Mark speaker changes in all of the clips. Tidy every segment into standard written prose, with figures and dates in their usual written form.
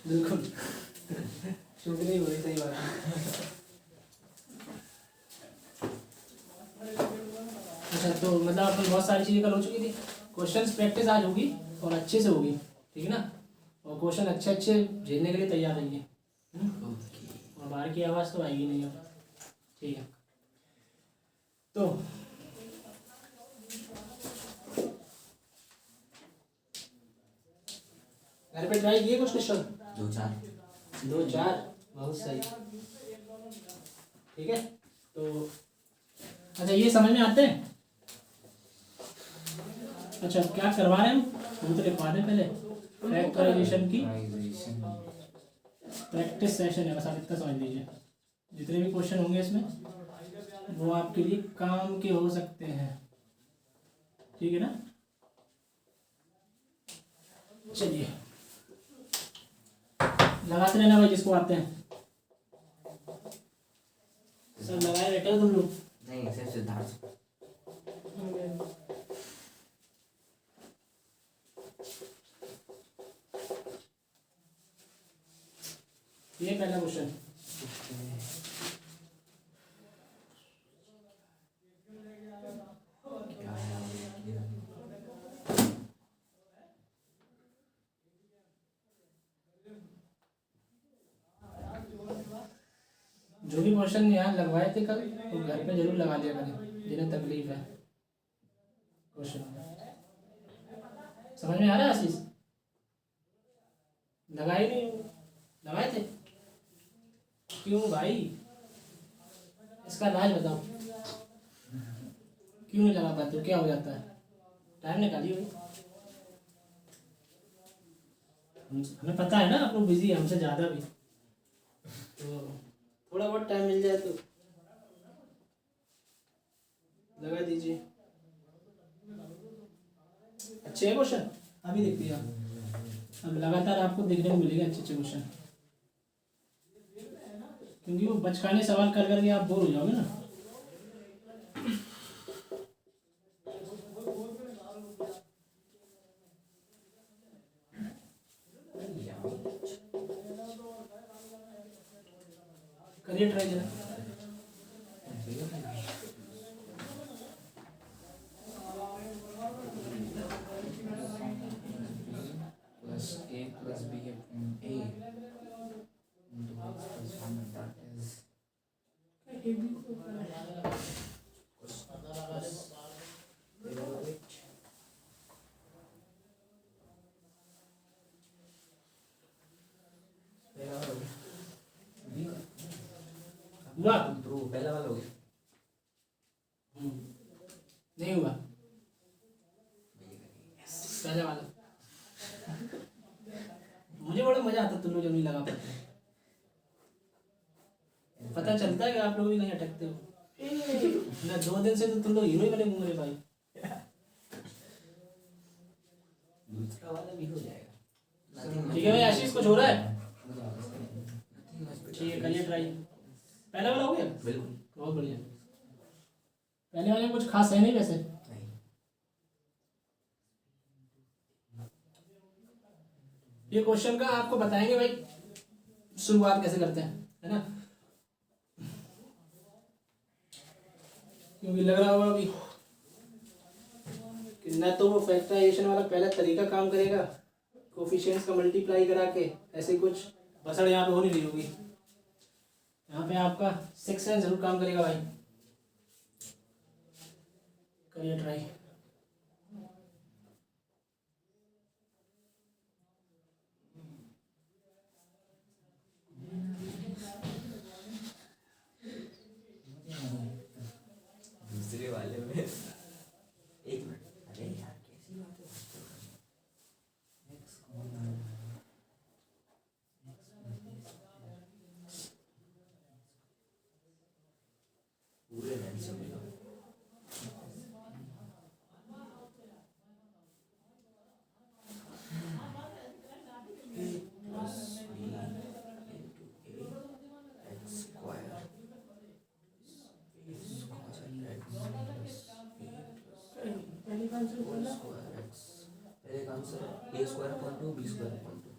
Speaker 1: बिल्कुल शुक्र ही हो रही, सही बात है। अच्छा तो मतलब अपन बहुत सारी चीज़ें कल हो चुकी थी। क्वेश्चंस प्रैक्टिस आज होगी और अच्छे से होगी, ठीक है ना। और क्वेश्चन अच्छे अच्छे झेलने के लिए तैयार रहिए। और बाहर की आवाज़ तो आएगी नहीं अब, ठीक है। तो घर पे ट्राई किए कुछ क्वेश्चन? दो चार, बहुत सही, ठीक है। तो अच्छा ये समझ में आते हैं? अच्छा क्या करवा रहे हैं हम तो लिखवा दें पहले। फैक्टराइजेशन की प्रैक्टिस सेशन है, बस आप इतना समझ लीजिए। जितने भी क्वेश्चन होंगे इसमें वो आपके लिए काम के हो सकते हैं, ठीक है ना। चलिए लगाते रहना भाई जिसको आते हैं। सब लगाए बैठे हो तुम लोग?
Speaker 2: नहीं सिर्फ सिद्धार्थ।
Speaker 1: ये पहला क्वेश्चन, जो भी क्वेश्चन यहाँ लगवाए थे कल वो घर पे जरूर लगा लिया करें जिन्हें तकलीफ है। क्वेश्चन समझ में आ रहा है आशीष? लगाए नहीं? लगाए थे? क्यों भाई, इसका राज बताओ, क्यों नहीं लगा पाते? क्या हो जाता है? टाइम निकालिए भाई। हमें पता है ना आप लोग बिजी है हमसे ज़्यादा भी, तो थोड़ा बहुत टाइम मिल जाए तो लगा दीजिए। अच्छे है क्वेश्चन, अभी देखिए आप, अब लगातार आपको देखने को मिलेंगे अच्छे अच्छे क्वेश्चन, क्योंकि वो बचकाने सवाल कर करके आप बोर हो जाओगे ना। करिए ट्राई जरा।
Speaker 2: Plus a plus b upon a into x plus 1 that is
Speaker 1: हुआ?
Speaker 2: ब्रो पहला वाला हो गया।
Speaker 1: नहीं हुआ पहले वाला। मुझे बड़ा मजा आता तुम लोग जब नहीं लगा पाते, पता चलता है कि आप लोग भी नहीं अटकते हो ना। 2 दिन से तो तुम लोग हीरो ही बने घूम रहे भाई।
Speaker 2: दूसरा वाला भी हो जाएगा।
Speaker 1: ठीक है भाई, आशीष कुछ हो रहा है? ठीक है करिए ट्राई। पहला वाला हो गया?
Speaker 2: बिल्कुल
Speaker 1: बहुत बढ़िया। पहले वाले में कुछ खास है नहीं वैसे।
Speaker 2: नहीं।
Speaker 1: ये क्वेश्चन का आपको बताएंगे भाई शुरुआत कैसे करते हैं, है ना। क्योंकि लग रहा होगा अभी कि न तो वो फैक्टराइजेशन वाला पहला तरीका काम करेगा, कोफिशिएंट्स का मल्टीप्लाई करा के, ऐसे कुछ बसड़ यहाँ पे हो नहीं रही होगी। यहाँ पे आपका 6 सेंस जरूर काम करेगा भाई। करिए ट्राई।
Speaker 2: दूसरे वाले में एक मिनट, अरे यार कैसी बात है। पूरे लाइन से मिला answer a square upon 2 b square upon 2।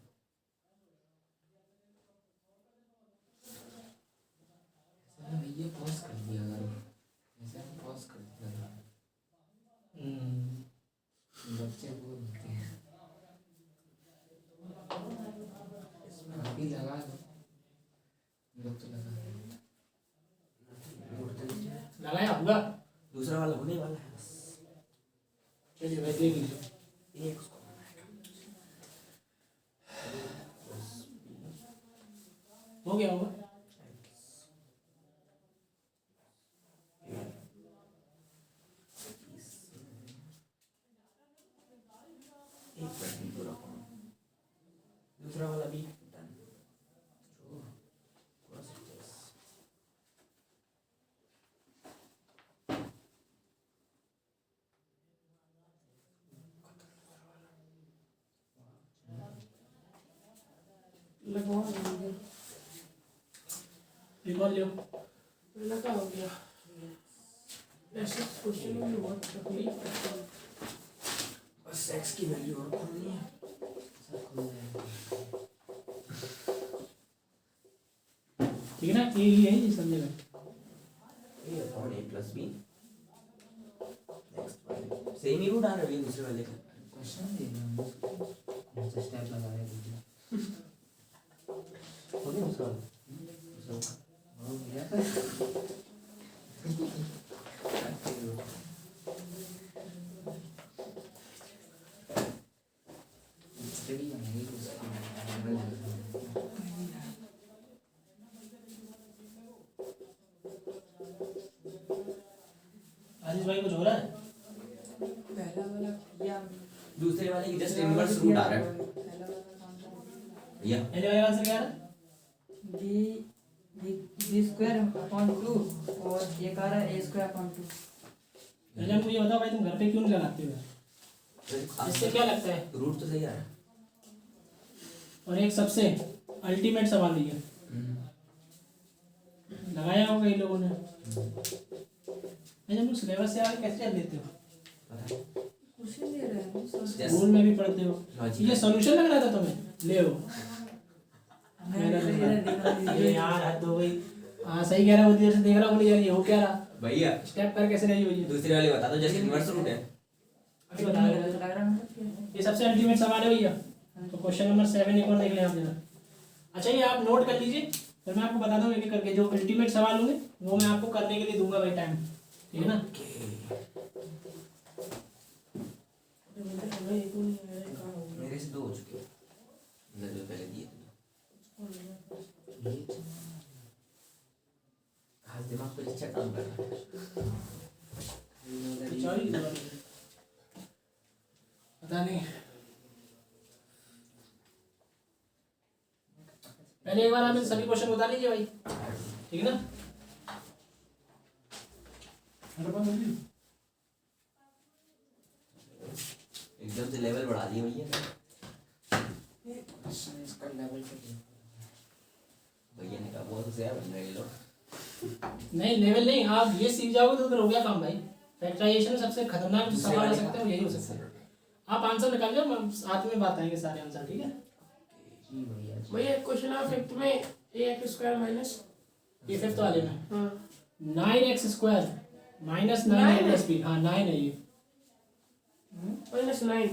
Speaker 1: हो गया होगा।
Speaker 2: दूसरा वाला भी
Speaker 3: लगवा देंगे।
Speaker 1: रिकॉल लियो।
Speaker 3: लगा हो गया। ऐसे क्वेश्चन में बहुत तकलीफ होती है।
Speaker 2: बस एक्स की वैल्यू और खोलनी है, सब खुल जाएगा।
Speaker 1: ठीक है ना, ये ही है, ये समझेगा।
Speaker 2: ए upon a plus B next वाले सेम ही रूट आ रहा है दूसरे वाले का। क्वेश्चन दे रहा हूँ, कौन सा स्टेप लगा रहे हैं हो गया उसका हो गया।
Speaker 1: आशीष भाई कुछ हो रहा है?
Speaker 3: पहला वाला किया।
Speaker 2: दूसरे वाले की जस्ट इनवर्स रूट आ रहा है
Speaker 3: पहला वाला कौन सा?
Speaker 2: भैया।
Speaker 1: पहले वाले आंसर क्या है?
Speaker 3: बी स्क्वायर अपॉन 2 और ये आ रहा है ए स्क्वायर अपॉन 2।
Speaker 1: पहले हमको ये बताओ भाई, तुम घर पे क्यों नहीं लगाते हो? इससे क्या लगता है?
Speaker 2: रूट तो सही आ रहा है।
Speaker 1: और एक सबसे अल्टीमेट सवाल भी है, लगाया होगा इन लोगों ने। जब तुम सिलेबस से आगे कैसे चल लेते हो?
Speaker 3: क्वेश्चन दे रहे हैं
Speaker 1: स्कूल में भी पढ़ते हो। ये सॉल्यूशन लग रहा था तुम्हें, ले हो। अरे यार हद हो गई। हाँ सही कह रहा हूँ, देर से देख रहा हूँ यार, ये हो क्या रहा
Speaker 2: भैया।
Speaker 1: स्टेप कर कैसे नहीं हुई है?
Speaker 2: दूसरे वाले बता दो, जस्ट इनवर्स रूट है।
Speaker 1: अभी बता रहे ये सबसे अल्टीमेट सवाल है भैया। तो क्वेश्चन नंबर 7 एक और देख लें आप जरा। अच्छा ये आप नोट कर लीजिए, फिर मैं आपको बता दूँ एक एक करके। जो अल्टीमेट सवाल होंगे वो मैं आपको करने के लिए दूंगा भाई टाइम, ठीक है ना?
Speaker 2: मेरे से 2 हो चुके हैं जो पहले दिए थे। आज दिमाग को अच्छा काम कर रहा है।
Speaker 1: पता नहीं, पहले एक बार आप इन सभी क्वेश्चन बता लीजिए भाई, ठीक है ना?
Speaker 2: एकदम से लेवल बढ़ा दिया भैया।
Speaker 3: इसका लेवल
Speaker 2: भैया ने कहा बहुत से बन रहे लोग।
Speaker 1: नहीं लेवल नहीं, आप ये सीख जाओगे तो फिर हो गया काम भाई। फैक्टराइजेशन सबसे खतरनाक जो सवाल हो सकता है वो यही हो सकता है। आप आंसर निकाल लो, साथ में बात आएंगे सारे आंसर, ठीक है?
Speaker 3: भैया क्वेश्चन ऑफ फिफ्थ में ax स्क्वायर माइनस
Speaker 1: ये फिफ्थ वाले में
Speaker 3: हाँ
Speaker 1: 9x square minus 9a plus B. हाँ 9 है ये।
Speaker 3: माइनस 9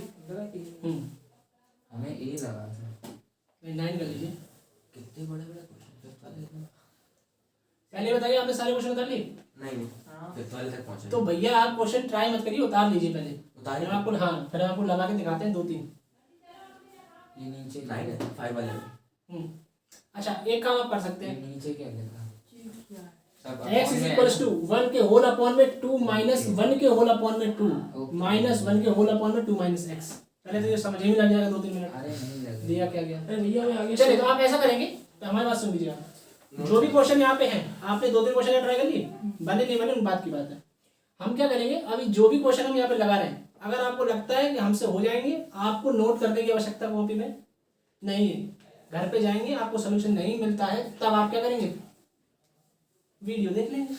Speaker 2: हमें ए लगा था।
Speaker 1: 9 कर लीजिए।
Speaker 2: कितने बड़े बड़े क्वेश्चन।
Speaker 1: पहले बताइए, आपने सारे क्वेश्चन कर लिए?
Speaker 2: नहीं फिफ्थ वाले तक पहुंचे।
Speaker 1: तो भैया आप क्वेश्चन ट्राई मत करिए, उतार लीजिए पहले।
Speaker 2: उतारिए।
Speaker 1: फिर आपको, हाँ फिर आपको लगा के दिखाते हैं 2-3।
Speaker 2: ये नीचे 9 है 5 वाले में।
Speaker 1: अच्छा एक काम आप कर सकते हैं,
Speaker 2: नीचे क्या लिखा सब
Speaker 1: x इज इक्वल्स टू 1 के होल अपॉन में 2 माइनस 1 के होल अपॉन में 2 माइनस 1 के होल अपॉन में 2 माइनस x। पहले तो ये समझ ही लग जाएगा 2-3 मिनट।
Speaker 2: अरे नहीं लगा
Speaker 1: दिया क्या गया?
Speaker 3: अरे भैया मैं आगे
Speaker 1: चलिए तो आप ऐसा करेंगे, तो हमारी बात सुन लीजिए आप। जो भी क्वेश्चन यहाँ पे हैं, आपने 2-3 क्वेश्चन ट्राई कर लिए, बने नहीं बने उन बात की बात है। हम क्या करेंगे, अभी जो भी क्वेश्चन हम यहाँ पे लगा रहे हैं, अगर आपको लगता है कि हमसे हो जाएंगे, आपको नोट करने की आवश्यकता कॉपी में नहीं है। घर पे जाएंगे, आपको सोल्यूशन नहीं मिलता है, तब आप क्या करेंगे, वीडियो देख लेंगे,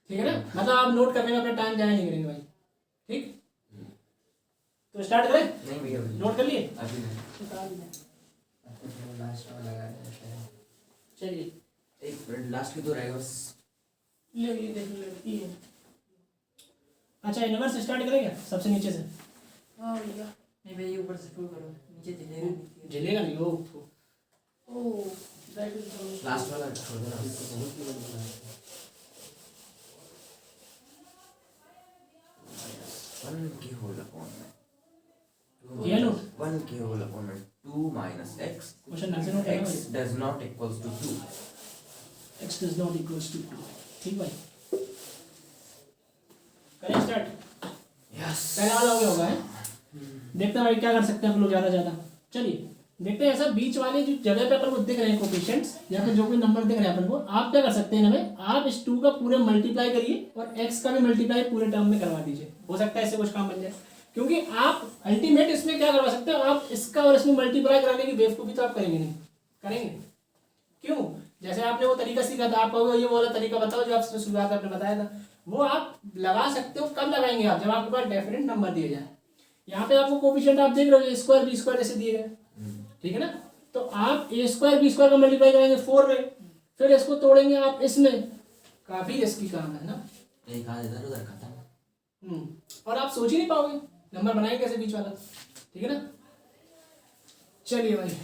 Speaker 1: ठीक है ना? मतलब आप नोट करने में अपना टाइम जाया नहीं करेंगे भाई, ठीक? तो स्टार्ट करें?
Speaker 2: नहीं भैया
Speaker 1: नोट कर लिए?
Speaker 2: अभी नहीं।
Speaker 3: लास्ट
Speaker 2: में लगा रहे हैं।
Speaker 1: चलिए
Speaker 2: एक मिनट लास्ट की तो रहेगा बस।
Speaker 3: ले ये देख ले ये।
Speaker 1: अच्छा इनवर्स स्टार्ट करेंगे सबसे नीचे से।
Speaker 3: हाँ भैया नहीं भैया ऊपर से शुरू करो, नीचे झेलेगा नहीं।
Speaker 1: झेलेगा नहीं वो।
Speaker 3: ओह दैट इज
Speaker 2: लास्ट वाला छोड़ देना। वन के होल अपॉन में
Speaker 1: ये नो
Speaker 2: 1 के होल अपॉन में 2 minus x.
Speaker 1: क्वेश्चन ढंग से नोट करना
Speaker 2: X does not equals to 2.
Speaker 1: x does not equals to 2। ठीक भाई, करें स्टार्ट।
Speaker 2: Yes.
Speaker 1: पहले वाला हो गया होगा है। देखते हैं भाई क्या कर सकते हैं हम लोग ज़्यादा। चलिए देखते हैं, ऐसा बीच वाले जो जगह पे अपन को दिख रहे हैं कोफिशिएंट्स या फिर जो कोई नंबर दिख रहे हैं अपन को, आप क्या कर सकते हैं इनमें, आप इस 2 का पूरे मल्टीप्लाई करिए और x का भी मल्टीप्लाई पूरे टर्म में करवा दीजिए। हो सकता है इससे कुछ काम बन जाए, क्योंकि आप अल्टीमेट इसमें क्या करवा सकते हो, आप इसका और इसमें मल्टीप्लाई कराने की बेवकूफ़ी तो आप करेंगे नहीं, करेंगे क्यों? जैसे आपने वो तरीका सीखा था, आप कहोगे ये वाला तरीका बताओ जो आपने शुरुआत में आपने बताया था, वो आप लगा सकते हो। कब लगाएंगे आप? जब आपके पास डेफिनेट नंबर दिए जाए। यहाँ पे आपको कोफिशिएंट आप देख रहे हो स्क्वायर बी स्क्वायर जैसे दिए गए, ठीक है ना। तो आप ए स्क्वायर बी स्क्वायर का मल्टीप्लाई करेंगे 4 में, फिर इसको तोड़ेंगे आप इसमें, काफी रिस्की काम है ना।
Speaker 2: एक आध इधर उधर खत्म।
Speaker 1: और आप सोच ही नहीं पाओगे नंबर बनाएंगे कैसे बीच वाला, ठीक है ना। चलिए भाई,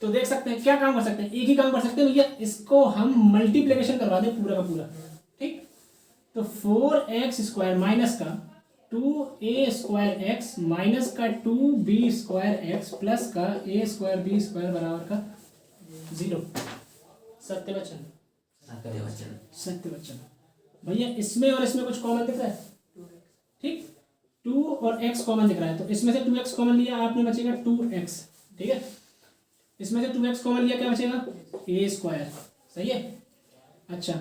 Speaker 1: तो देख सकते हैं क्या काम कर सकते हैं, एक ही काम कर सकते हैं भैया, इसको हम मल्टीप्लिकेशन करवा दें पूरा का पूरा, ठीक। तो 4x स्क्वायर माइनस का 2a स्क्वायर एक्स माइनस का 2b स्क्वायर एक्स प्लस का a स्क्वायर b स्क्वायर बराबर का 0। सत्य वचन, सत्य वचन भैया। इसमें और इसमें कुछ कॉमन दिख रहा है, ठीक। 2 और x कॉमन दिख रहा है, तो इसमें से 2x कॉमन लिया आपने, बचेगा 2x, ठीक है। इसमें से 2x कॉमन लिया, क्या बचेगा a स्क्वायर, सही है। अच्छा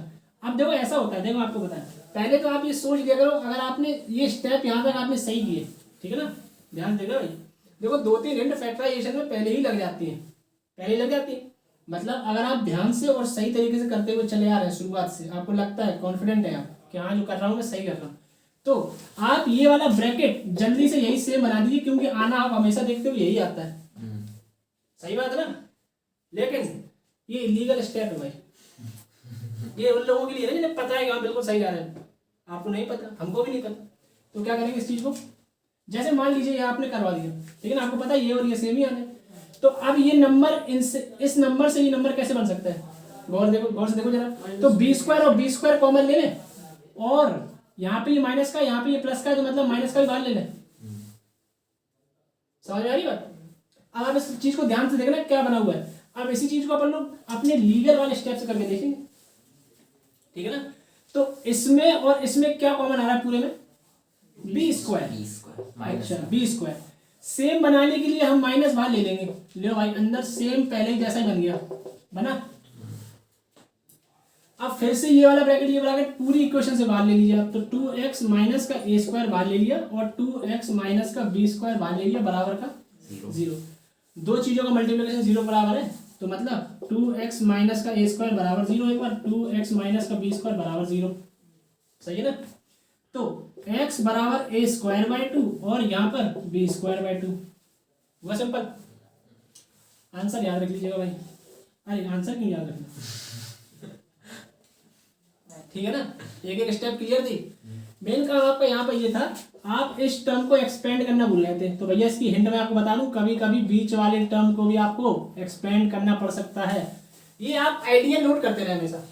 Speaker 1: अब देखो ऐसा होता है, देखो आपको बताएं, पहले तो आप ये सोच लिया करो, अगर आपने ये स्टेप यहाँ तक आपने सही किए, ठीक है ना, ध्यान देगा भाई। देखो 2-3 हिंट फैक्टराइजेशन में पहले ही लग जाती है, पहले ही लग जाती है। मतलब अगर आप ध्यान से और सही तरीके से करते हुए चले आ रहे हैं शुरुआत से, आपको लगता है कॉन्फिडेंट है आप कि हाँ जो कर रहा हूँ मैं सही कर रहा हूँ, तो आप ये वाला ब्रैकेट जल्दी से यही सेम बना दीजिए, क्योंकि आना आप हमेशा देखते हो यही आता है। सही बात है ना। लेकिन ये इलीगल स्टेप है भाई, ये उन लोगों के लिए है जिन्हें पता है कि हम बिल्कुल सही जा रहे हैं, आपको नहीं पता, हमको भी नहीं पता। तो क्या करेंगे इस चीज को, जैसे मान लीजिए ये आपने करवा दिया, लेकिन आपको पता है ये और ये सेम ही आने, तो अब ये नंबर इस नंबर से ये नंबर कैसे बन सकता है, गौर से देखो जरा। तो बी स्क्वायर और बी स्क्वायर कॉमन ले लें, और यहाँ पे ये माइनस का, यहाँ पे ये प्लस का, तो मतलब माइनस का भी बाहर ले लें। समझ में आ रही बात। अब आप इस चीज को ध्यान से देखना क्या बना हुआ है। अब इसी चीज को अपन लोग अपने लीगल वाले स्टेप से करके देखेंगे, ठीक है ना। तो इसमें और इसमें क्या कॉमन आ रहा है पूरे में, बी स्क्वायर। अच्छा बी स्क्वायर सेम बनाने के लिए हम माइनस बाहर ले लेंगे, लो भाई अंदर सेम पहले ही जैसा ही बन गया, बना। अब फिर से ये वाला ब्रैकेट पूरी इक्वेशन से बाहर ले लीजिए आप, तो 2x माइनस का a स्क्वायर बाहर ले लिया और 2x माइनस का b स्क्वायर बाहर ले लिया बराबर का 0। दो चीजों का मल्टीप्लिकेशन 0 बराबर है, तो मतलब 2x माइनस का a स्क्वायर बराबर 0, एक बार 2x माइनस का b स्क्वायर बराबर 0, सही है ना। तो x बराबर a स्क्वायर बाई 2 और यहाँ पर b स्क्वायर बाई 2, हुआ सिंपल। आंसर याद रख लीजिएगा भाई, अरे आंसर क्यों याद रखना, ठीक है ना। एक एक स्टेप क्लियर थी। मेन काम आपका यहाँ पर ये था, आप इस टर्म को एक्सपेंड करना भूल गए थे, तो भैया इसकी हिंट मैं आपको बता दूं, कभी कभी बीच वाले टर्म को भी आपको एक्सपेंड करना पड़ सकता है। ये आप आइडिया नोट करते रहे हमेशा,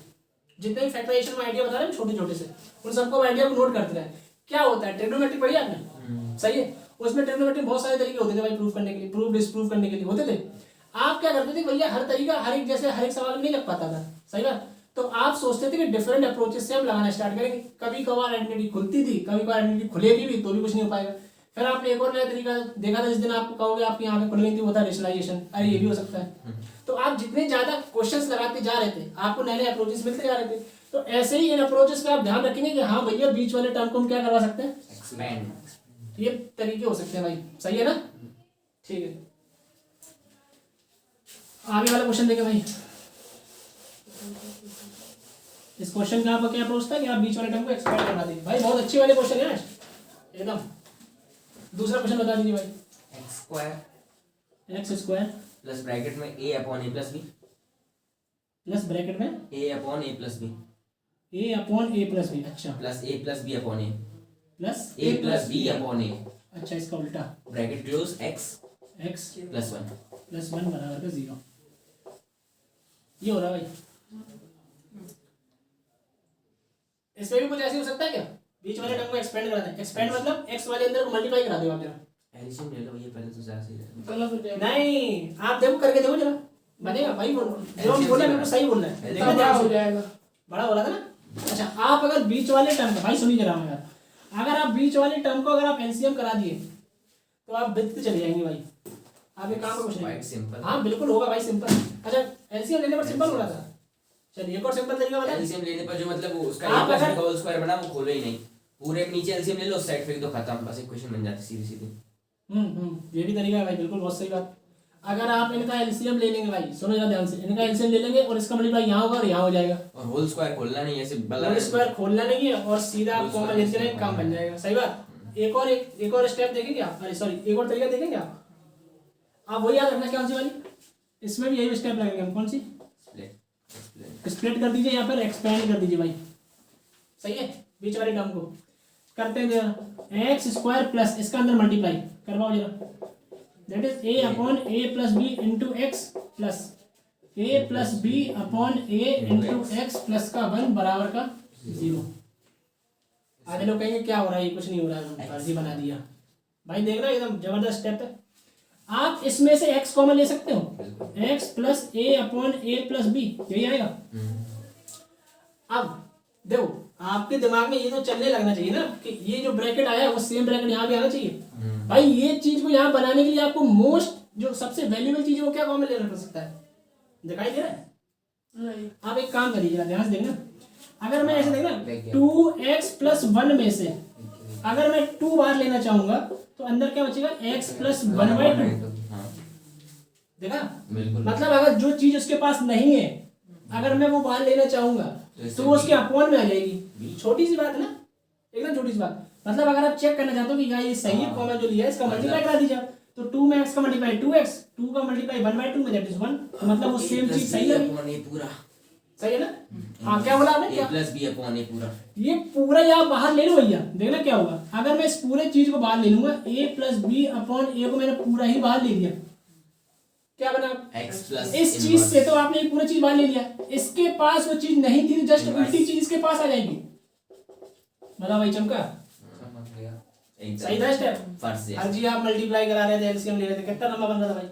Speaker 1: जितने भी फैक्टराइजेशन में आइडिया बता रहे हैं छोटे छोटे से, उन सबको आइडिया को नोट करते रहे। क्या होता है ट्रिग्नोमेट्री पढ़ी आपने, सही है। उसमें ट्रिग्नोमेट्री बहुत सारे तरीके होते थे भाई, प्रूफ करने के लिए, प्रूफ डिस्प्रूव करने के लिए होते थे। आप क्या करते थे भैया, हर तरीका हर एक जैसे हर एक सवाल में नहीं लग पाता था, सही बात। तो आप सोचते थे कि डिफरेंट अप्रोचेस से हम लगाना स्टार्ट करेंगे। कभी कभार आइडेंटिटी खुलती थी, कभी कभार आइडेंटिटी खुलेगी भी तो भी कुछ नहीं हो पाएगा। फिर आपने एक और नया तरीका देखा था, जिस दिन आपको कहोगे आपकी आंखें खुल गई थी, वो था रेशनलाइजेशन। अरे ये भी हो सकता है। तो आप जितने ज्यादा क्वेश्चंस लगाते जा रहे थे, आपको नए नए अप्रोचेस मिलते जा रहे थे। तो ऐसे ही इन अप्रोचेस पे आप ध्यान रखेंगे कि हाँ भैया बीच वाले टर्म को हम क्या करवा सकते हैं, एक्सपेंड। ये तरीके हो सकते हैं भाई, सही है ना, ठीक है। आगे वाला क्वेश्चन देखें भाई। इस क्वेश्चन का आपका क्या अप्रोच था कि आप बीच वाले टर्म को एक्सपेंड करवा दीजिए। भाई बहुत अच्छी वाले क्वेश्चन है आज एकदम। दूसरा क्वेश्चन बता दीजिए भाई। एक्स स्क्वायर
Speaker 2: प्लस ब्रैकेट में a upon a plus B,
Speaker 1: plus bracket में
Speaker 2: a upon a plus B,
Speaker 1: a upon a plus B, अच्छा
Speaker 2: plus a plus b upon a,
Speaker 1: plus
Speaker 2: a plus b upon a,
Speaker 1: अच्छा इसका उल्टा,
Speaker 2: bracket close x
Speaker 1: x
Speaker 2: plus 1
Speaker 1: बराबर का 0। ये हो रहा भाई। इसमें भी कुछ ऐसे हो सकता है क्या, बीच वाले टर्म को एक्सपेंड करा दें। एक्सपेंड मतलब x वाले अंदर को मल्टीप्लाई करा दो आप जरा,
Speaker 2: एलसीएम ले लो भैया पहले तो ज्यादा सही रहेगा।
Speaker 3: गलत हो जाएगा।
Speaker 1: नहीं आप देखो करके देखो जरा, बनेगा भाई। जो हम बोला बिल्कुल सही बोल रहे हैं, देखना
Speaker 3: बड़ा
Speaker 1: ध्यान
Speaker 3: हो
Speaker 1: से।
Speaker 3: जाएगा।
Speaker 1: बड़ा बोला था ना। अच्छा आप अगर बीच वाले टर्म का, भाई सुनिए जरा यार, अगर आप बीच वाले टर्म को अगर आप एलसीएम करा दिए तो आप वृत्त चले जाएंगे भाई, आप ये काम का कुछ
Speaker 2: Quite
Speaker 1: नहीं।
Speaker 2: simple।
Speaker 1: हाँ बिल्कुल होगा भाई सिंपल। अच्छा एलसीएम लेने पर सिंपल हो रहा था। चलिए एक और सिंपल तरीका बताएं।
Speaker 2: एलसीएम लेने पर जो मतलब वो उसका
Speaker 1: आप
Speaker 2: a प्लस
Speaker 1: अगर-
Speaker 2: b का होल स्क्वायर बना वो खोलो ही नहीं, पूरे नीचे एलसीएम ले लो, उस साइड फेंक दो, खत्म, बस इक्वेशन बन जाती सीधी सीधी।
Speaker 1: ये भी तरीका है भाई, बिल्कुल बहुत सही बात। अगर आप इनका एलसीएम ले लेंगे भाई, सुनो जरा ध्यान से, इनका एलसीएम ले लेंगे और इसका मल्टीप्लाई यहाँ होगा और यहाँ हो जाएगा।
Speaker 2: और होल स्क्वायर खोलना नहीं, ऐसे
Speaker 1: होल स्क्वायर खोलना नहीं है और सीधा आप
Speaker 2: होल
Speaker 1: कॉमन
Speaker 2: स्क्वायर
Speaker 1: लेते रहेंगे, काम बन जाएगा। सही बात। एक और स्टेप देखेंगे आप, अरे सॉरी एक और तरीका देखेंगे आप वही याद रखना कौन सी वाली, इसमें भी यही स्टेप लगेंगे हम। कौन सी?
Speaker 2: स्प्लिट।
Speaker 1: स्प्लिट कर दीजिए या फिर एक्सपेंड कर दीजिए भाई, सही है। बीच वाले टर्म को करते हैं जरा, एक्स स्क्वायर प्लस इसका अंदर मल्टीप्लाई करवाओ जरा, that is a upon a plus b into x plus a plus b upon a into x plus का 1 बराबर का 0। आधे लोग कहेंगे क्या हो रहा है, ये कुछ नहीं हो रहा है, फर्जी बना दिया। भाई देखना एकदम जबरदस्त स्टेप है। आप इसमें से x कॉमन ले सकते हो, x plus A upon a plus B, यही आएगा। अब देखो आपके दिमाग में ये तो चलने लगना चाहिए ना कि ये जो ब्रैकेट आया है वो सेम ब्रैकेट यहाँ भी आना चाहिए। भाई ये चीज को यहाँ बनाने के लिए आपको मोस्ट जो सबसे वैल्यूएबल चीज है वो क्या कॉमन लेना पड़ सकता है, दिखाई दे रहा है?
Speaker 3: नहीं।
Speaker 1: आप एक काम करिएगा, ध्यान से देखना, अगर मैं ऐसे देखना 2x प्लस 1 में से अगर मैं 2 बार लेना चाहूंगा तो अंदर क्या बचेगा, x प्लस 1/2। देखा?
Speaker 2: बिल्कुल।
Speaker 1: मतलब अगर जो चीज उसके पास नहीं है अगर मैं वो बाहर लेना चाहूंगा तो वो उसके अपॉन में आ जाएगी। छोटी सी बात है ना, एकदम छोटी सी बात। मतलब अगर आप चेक करना चाहते हो कि यार ये सही है, कॉमन जो लिया है इसका मल्टीप्लाई करा दीजिए आप। तो 2 में x का मल्टीप्लाई 2x, 2 का मल्टीप्लाई 1/2 में दैट इज 1। तो मतलब वो सेम चीज सही है,
Speaker 2: पूरा
Speaker 1: सही है ना? हाँ क्या बोला आपने?
Speaker 2: a plus b upon a पूरा।
Speaker 1: ये पूरा ही आप बाहर ले लो भैया, देखना क्या होगा। अगर मैं इस पूरे चीज को बाहर ले लूंगा, a प्लस बी अपॉन ए को मैंने पूरा ही बाहर ले लिया, क्या बना?
Speaker 2: x प्लस
Speaker 1: इस चीज से तो आपने ये पूरी चीज बाहर ले लिया, इसके पास वो चीज नहीं थी, जस्ट उल्टी चीज इसके पास आ जाएगी। मतलब भाई चमका, सही था स्टेप।
Speaker 2: फर्स्ट से
Speaker 1: हर जी आप मल्टीप्लाई करा रहे थे, एलसीएम ले रहे थे, कितना लंबा बन रहा था भाई,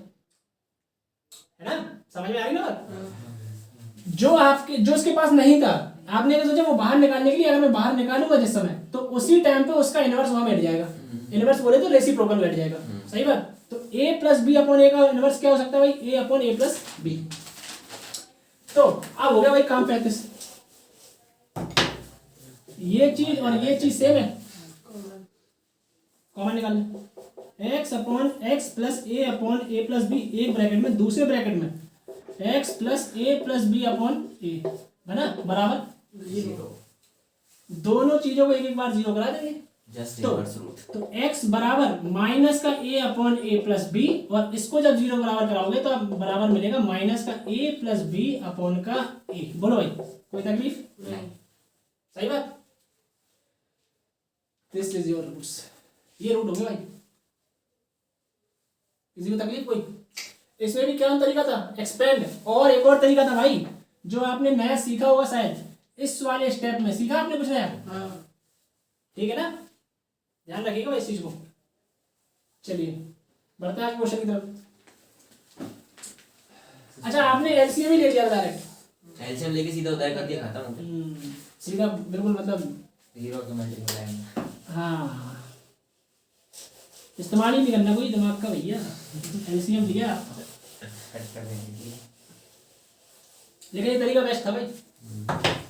Speaker 1: है ना? समझ में आ रही ना बात? जो उसके पास नहीं था, आपने क्या सोचा वो बाहर निकालने के लिए, अगर मैं बाहर निकालूंगा जिस समय तो उसी टाइम पे उसका इनवर्स वहां बैठ जाएगा। इनवर्स बोले तो रेसिप्रोकल बैठ जाएगा। सही बात। तो a plus b upon a का इनवर्स क्या हो सकता है भाई, a upon a plus b. तो अब हो गया भाई काम 35। ये चीज और ये चीज सेम है, कॉमन निकाल ले, x upon x plus A upon a plus B, एक ब्रैकेट में, दूसरे ब्रैकेट में x plus a plus b upon ए, बना बराबर 0। दोनों चीजों को एक एक बार 0 करा देंगे।
Speaker 2: जस्ट
Speaker 1: तो
Speaker 2: इनवर्स रूट।
Speaker 1: तो x बराबर माइनस का a upon a plus b, और इसको जब 0 बराबर कराओगे तो अब बराबर मिलेगा माइनस का a प्लस बी अपॉन का a। बोलो भाई कोई तकलीफ
Speaker 3: नहीं।
Speaker 1: सही बात। दिस इज योर रूट्स, ये रूट हो गया भाई। किसी को तकलीफ कोई? इसमें भी क्या तरीका था, एक्सपेंड। और एक और तरीका था भाई जो आपने नया सीखा होगा शायद, इस वाले स्टेप में सीखा आपने कुछ नया,
Speaker 3: हाँ।
Speaker 1: ठीक है ना? ध्यान रखिएगा इस चीज को। चलिए बढ़ते हैं आगे क्वेश्चन की तरफ। अच्छा आपने एलसीएम ही ले लिया डायरेक्ट,
Speaker 2: एलसीएम लेके सीधा उतार कर दिया, खत्म हो गया।
Speaker 1: सीधा बिल्कुल, मतलब
Speaker 2: 0 के मल्टीप्लाई में।
Speaker 1: हाँ इस्तेमाल ही नहीं करना कोई दिमाग का भैया, एलसीएम लिया।
Speaker 2: कट कर देंगे।
Speaker 1: लेकिन ये तरीका बेस्ट था भाई,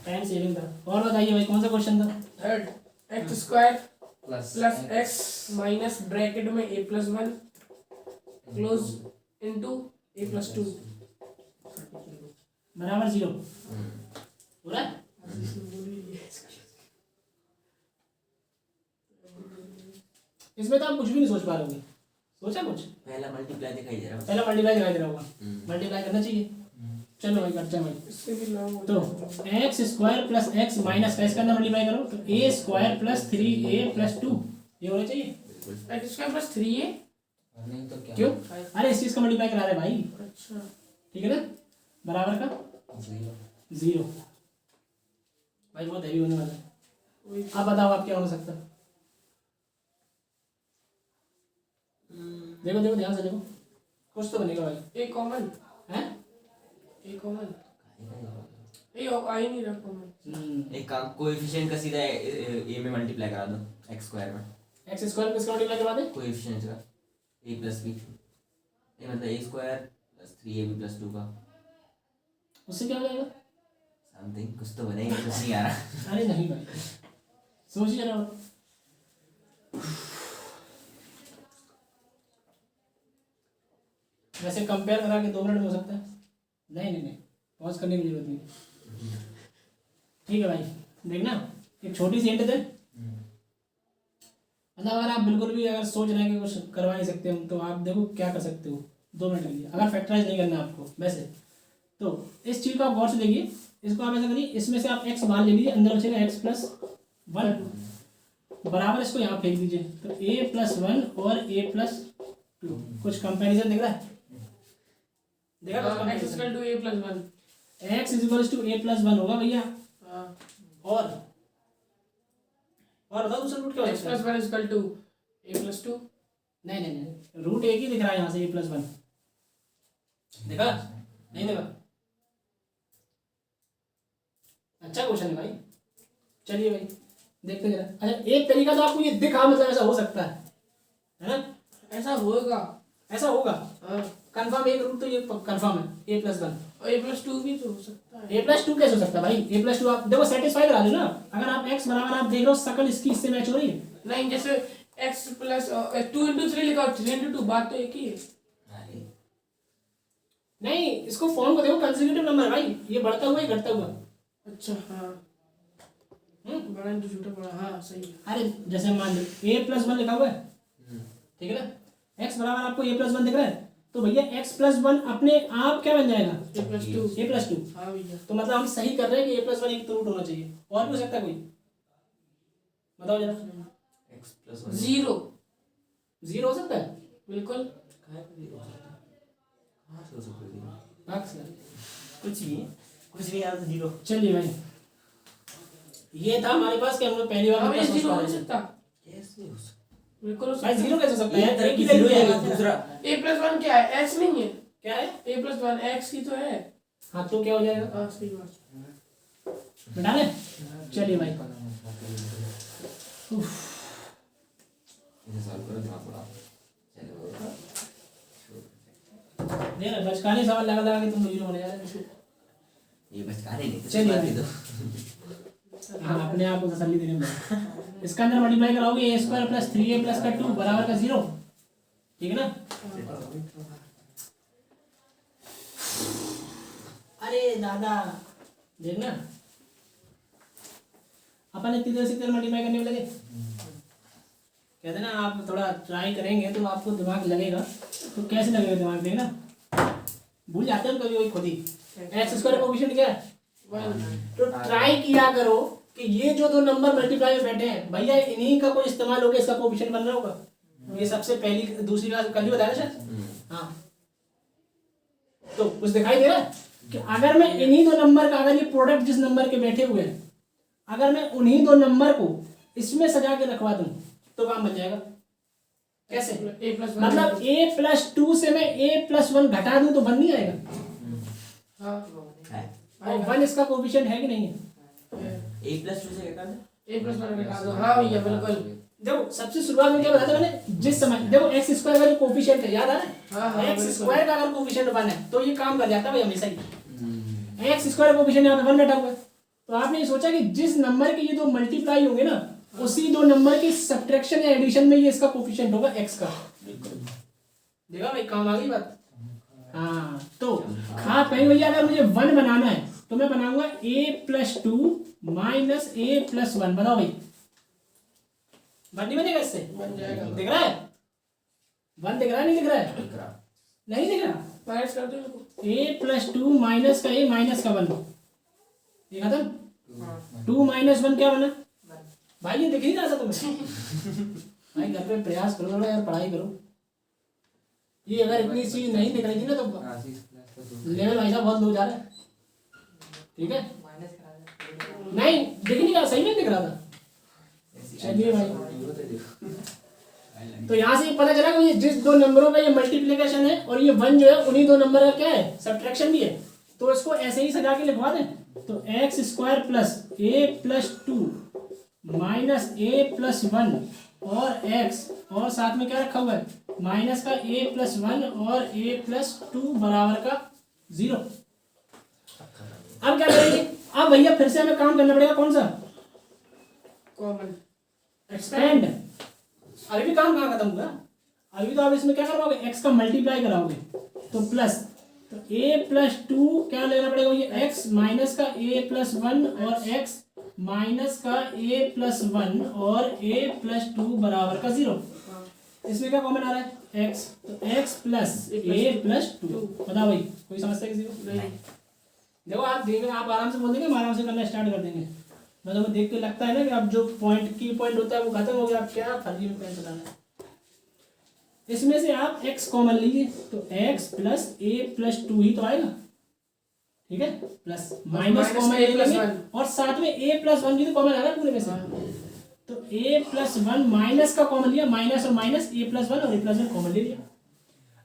Speaker 1: टाइम सेविंग था। और बताइए भाई कौन सा क्वेश्चन था?
Speaker 3: Third, x square
Speaker 2: plus
Speaker 3: plus x minus bracket में a plus 1 close into a plus 2
Speaker 1: बराबर 0 हो रहा है। इसमें तो आप कुछ भी नहीं सोच पा रहे होंगे, सोचा कुछ?
Speaker 2: पहला मल्टीप्लाई दिखाई दे रहा है।
Speaker 1: पहला मल्टीप्लाई दिखाई दे रहा होगा, मल्टीप्लाई करना चाहिए। चलो भाई करते हैं भाई।
Speaker 3: इससे भी लॉन्ग हो
Speaker 1: तो x square plus x minus का इसका अंदर मल्टीप्लाई करो तो ए स्क्वायर प्लस 3a प्लस 2 ये होना चाहिए।
Speaker 3: जाएगा। X square plus 3a।
Speaker 2: नहीं तो क्या?
Speaker 1: क्यों? अरे इस चीज का मल्टीप्लाई करा रहे भाई,
Speaker 3: अच्छा
Speaker 1: ठीक है ना? बराबर का 0। भाई बहुत हैवी होने वाला है।
Speaker 3: वही
Speaker 1: आप बताओ आप क्या हो सकता है? देखो देखो ध्यान से देखो, कुछ तो बनेगा भाई।
Speaker 3: ए कॉमन
Speaker 1: हैं?
Speaker 3: ए कॉमन ए आ ही नहीं रहा कॉमन।
Speaker 4: एक काम, कोएफिशिएंट का सीधा ए में मल्टीप्लाई करा दो एक्स स्क्वायर में।
Speaker 1: एक्स स्क्वायर किसका मल्टीप्लाई करवा दे?
Speaker 4: कोएफिशिएंट का ए प्लस बी, ए मतलब ए स्क्वायर प्लस 3ab प्लस 2 का
Speaker 1: उससे क्या हो जाएगा?
Speaker 4: समथिंग कुछ तो बनेगा, कुछ नहीं आ रहा।
Speaker 1: अरे नहीं भाई, सोचिए ना। वैसे कंपेयर करा के 2 मिनट में हो सकता है? नहीं नहीं नहीं, पॉज करने की जरूरत नहीं। ठीक है भाई, देखना एक छोटी सी हिंट दे। मतलब अगर आप बिल्कुल भी अगर सोच रहे हैं कि कुछ करवा नहीं सकते हम, तो आप देखो क्या कर सकते हो 2 मिनट के लिए, अगर फैक्टराइज नहीं करना आपको वैसे तो इस चीज़ को आप गौर से देखिए। इसको आप ऐसा करिए, इसमें से आप x बाहर ले लीजिए, अंदर बचेगा x+1 बराबर इसको यहाँ फेंक दीजिए, तो a+1 और a+2। कुछ कंपैरिजन दिख रहा है? देखा कुछ
Speaker 3: x
Speaker 1: comparison?
Speaker 3: To a plus one.
Speaker 1: x = a+1 होगा भैया। और बताओ दूसरा रूट क्या
Speaker 3: x प्लस
Speaker 1: होगा?
Speaker 3: One is equal to a plus two.
Speaker 1: नहीं नहीं नहीं, रूट एक ही दिख रहा है यहाँ से, a+1 देखा नहीं देखा? अच्छा क्वेश्चन है भाई, चलिए भाई देखते जरा। अच्छा एक तरीका तो आपको ये दिखा, मतलब ऐसा हो सकता है ना?
Speaker 3: ऐसा होगा,
Speaker 1: ऐसा होगा
Speaker 3: हाँ।
Speaker 1: कंफर्म, एक रूट तो ये कंफर्म है a+1।
Speaker 3: और ए प्लस टू भी तो हो सकता है।
Speaker 1: a+2 कैसे हो सकता है भाई? a+2 आप देखो सेटिस्फाई करा दो ना। अगर आप x बराबर आप देख रहे हो शकल इसकी इससे मैच हो रही है।
Speaker 3: नहीं, जैसे x प्लस 2 × 3 लिखा और 3 × 2, बात तो एक ही है।
Speaker 4: अरे
Speaker 1: नहीं, इसको फॉर्म को देखो, कंसेक्यूटिव नंबर है भाई, ये बढ़ता हुआ ही घटता हुआ।
Speaker 3: अच्छा हाँ, बड़ा तो छोटा बड़ा, हाँ सही है।
Speaker 1: अरे जैसे मान लो a+1 लिखा हुआ है, ठीक है ना? x बराबर आपको a+1 दिख रहा है, तो भैया x+1 अपने आप क्या बन जाएगा?
Speaker 3: a+2।
Speaker 1: a+2।
Speaker 3: हाँ भैया,
Speaker 1: तो मतलब हम सही कर रहे हैं कि a+1 एक तो रूट होना चाहिए। और भी हो सकता है कोई? बताओ जरा।
Speaker 4: x+1
Speaker 3: 0
Speaker 1: 0 हो सकता है?
Speaker 3: बिल्कुल।
Speaker 4: कहाँ से हो सकता है?
Speaker 1: भाग से।
Speaker 4: कुछ नहीं यार, 0।
Speaker 1: चलिए भाई, ये था हमारे पास कि हम लोग पहली बार
Speaker 3: हाँ
Speaker 1: में
Speaker 3: भैया,
Speaker 1: क्या सोच
Speaker 3: 0
Speaker 1: पा
Speaker 3: हो
Speaker 1: रहे थे।
Speaker 3: सकता,
Speaker 4: कैसे हो सकता
Speaker 3: बिल्कुल हो
Speaker 1: भाई
Speaker 3: सकता।
Speaker 1: 0 कैसे हो सकता
Speaker 4: है?
Speaker 1: है?
Speaker 4: एक तरह
Speaker 1: एक
Speaker 4: की
Speaker 1: ही
Speaker 4: 0
Speaker 1: वैल्यू
Speaker 4: है,
Speaker 1: है।
Speaker 4: दूसरा
Speaker 3: a+1 क्या है? x नहीं है?
Speaker 1: क्या है?
Speaker 3: a+1 x की तो है।
Speaker 1: हाँ तो क्या हो जाएगा?
Speaker 3: हाँ सही बात।
Speaker 1: बता लें? चलिए भाई,
Speaker 4: इसे सॉल्व करो, दिमाग बढ़ाओ। चलो
Speaker 1: नहीं ना, बचकाने सवाल लगा लगा के तुम 0 होने जा रहे हो।
Speaker 4: ये बचकाने नहीं,
Speaker 1: चलिए
Speaker 4: बात ही
Speaker 1: भाई।
Speaker 4: दो।
Speaker 1: हाँ, अपने आप को तसल्ली देने में इसका अंदर मल्टीप्लाई कराओगे a² + 3a + 2 बराबर का 0, ठीक है ना? अरे दादा देखना, अपन इतनी देर से तेरे मल्टीप्लाई करने में लगे। कहते ना आप थोड़ा ट्राई करेंगे तो आपको दिमाग लगेगा। तो कैसे लगेगा दिमाग? देखना, भूल जाते हैं हम कभी खुद ही। x² का कोएफिशिएंट क्या है? तो ट्राई किया करो कि ये जो 2 नंबर मल्टीप्लाई में बैठे हैं भैया, इन्हीं का कोई इस्तेमाल होकर इसका कोएफिशिएंट बन रहा होगा। ये सबसे पहली दूसरी क्लास कल ही बताया शायद। हाँ, तो कुछ दिखाई दे रहा है कि अगर मैं इन्हीं 2 नंबर का, अगर ये प्रोडक्ट जिस नंबर के बैठे हुए हैं, अगर मैं उन्हीं 2 नंबर को इसमें सजा के रखवा दूं तो काम बन जाएगा। कैसे?
Speaker 3: a+1
Speaker 1: मतलब a+2 से मैं a+1 घटा दूं तो बन नहीं आएगा।
Speaker 3: हाँ
Speaker 4: है
Speaker 1: और 1 इसका कोएफिशिएंट है कि नहीं है?
Speaker 4: a+2 से क्या करना?
Speaker 3: a+1 घटा दो। हाँ भैया बिल्कुल।
Speaker 1: देखो सबसे शुरुआत में क्या बताया था मैंने? जिस समय देखो x² का जो कोएफिशिएंट है, याद आ रहा है?
Speaker 3: हाँ हाँ
Speaker 1: x² का अगर कोएफिशिएंट 1 है तो ये काम कर जाता है भाई हमेशा ही। x² कोएफिशिएंट यहाँ पे 1 बैठा हुआ है, तो आपने ये सोचा कि जिस नंबर के ये 2 मल्टीप्लाई होंगे ना, उसी 2 नंबर की सब्ट्रैक्शन या एडिशन में ये इसका कोएफिशिएंट होगा x का। देखा भाई, काम आ गई बात। हाँ, तो हाँ कहीं भैया अगर मुझे 1 बनाना है तो मैं बनाऊंगा a+2 - a+1। बताओ भाई, बन नहीं बनेगा इससे?
Speaker 3: बन जाएगा।
Speaker 1: दिख रहा है? 1 दिख रहा है नहीं दिख रहा है? नहीं दिख रहा।
Speaker 3: माइनस कर दो इनको।
Speaker 1: a+2 माइनस का a माइनस का 1, ये खत्म। 2 - 1 क्या बना? भाई ये दिख नहीं रहा था तुम्हें? भाई घर पे प्रयास करो थोड़ा यार, पढ़ाई करो। ये अगर इतनी चीज नहीं दिख रही थी ना तो लेवल भाई साहब बहुत लो जा रहा है। ठीक है, नहीं दिख नहीं रहा, सही में दिख रहा था। चलिए भाई, तो यहाँ से ये पता चला कि ये जिस दो नंबरों का ये मल्टीप्लिकेशन है और ये 1 जो है उन्हीं दो नंबर का क्या है सब्ट्रैक्शन भी है। तो इसको ऐसे ही सजा के लिखवा दें। तो x square plus a plus 2 minus A plus 1 और एक्स और साथ में क्या रखा हुआ है माइनस का ए प्लस 1 और ए प्लस 2 बराबर का 0। अब क्या करेंगे? अब भैया फिर से हमें काम करना पड़ेगा कौन सा
Speaker 3: कॉमन
Speaker 1: एक्सपेंड। अभी भी काम कहाँ खत्म हुआ? अभी तो आप इसमें क्या करवाओगे एक्स का मल्टीप्लाई कराओगे तो प्लस तो a प्लस 2 क्या लेना पड़ेगा ये x माइनस का a प्लस 1 और x माइनस का a प्लस 1 और a प्लस 2 बराबर का 0। इसमें क्या कॉमन आ रहा है x तो x प्लस a प्लस 2। बताओ भाई कोई समस्या किसी को?
Speaker 3: नहीं
Speaker 1: देखो आप देखेंगे आप आराम से बोल देंगे हम आराम से करना स्टार्ट कर देंगे। मतलब देख के लगता है ना कि आप जो पॉइंट की पॉइंट होता है वो खत्म हो गया आप क्या फर्जी में पेन चलाना है। इसमें से आप x कॉमन लीजिए तो x प्लस a प्लस 2 ही तो आएगा ठीक है प्लस माइनस कॉमन ले लेंगे और साथ में a प्लस 1 भी तो कॉमन आ रहा है पूरे में से। तो a प्लस 1 माइनस का कॉमन लिया माइनस और माइनस a प्लस 1 और a प्लस 1 कॉमन ले लिया।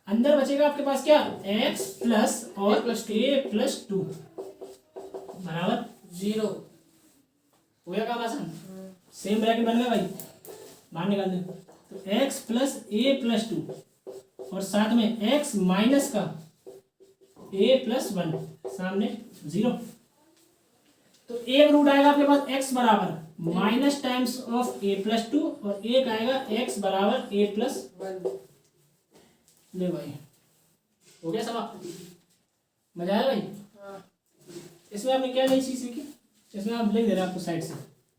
Speaker 1: अंदर बचेगा आपके पास क्या x प्लस और a प्लस 2 बराबर
Speaker 3: 0
Speaker 1: हो गया काम आसान। सेम ब्रैकेट बन गया भाई बाहर निकाल दे। तो x प्लस a प्लस 2 और साथ में x माइनस का a प्लस 1 सामने 0। तो एक रूट आएगा आपके पास x बराबर minus times of a plus 2 और एक आएगा x बराबर a प्लस
Speaker 3: 1।
Speaker 1: ले भाई हो गया समाप्त। मजा आया भाई?
Speaker 3: हाँ
Speaker 1: इसमें आपने क्या नई चीज सीखी? इसमें आप लिख दे रहे हैं आपको साइड से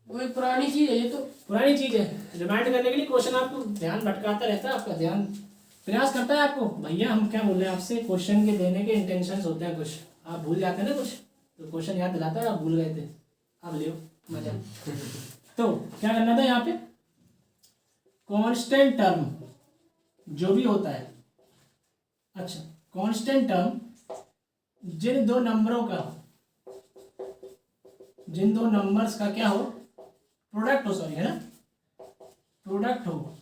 Speaker 3: वही पुरानी चीज है ये तो
Speaker 1: पुरानी चीज है। रिमाइंड करने के लिए क्वेश्चन आपको ध्यान भटकाता रहता है आपका ध्यान प्रयास करता है आपको भैया हम क्या बोल रहे हैं आपसे क्वेश्चन के देने के इंटेंशंस होते हैं कुछ आप भूल जाते हैं ना कुछ तो क्वेश्चन याद दिलाता है आप भूल गए थे अब लियो मजा। तो क्या करना था यहाँ पे कांस्टेंट टर्म जो भी होता है अच्छा कांस्टेंट टर्म जिन दो नंबर्स का क्या हो प्रोडक्ट हो सॉरी है ना प्रोडक्ट हो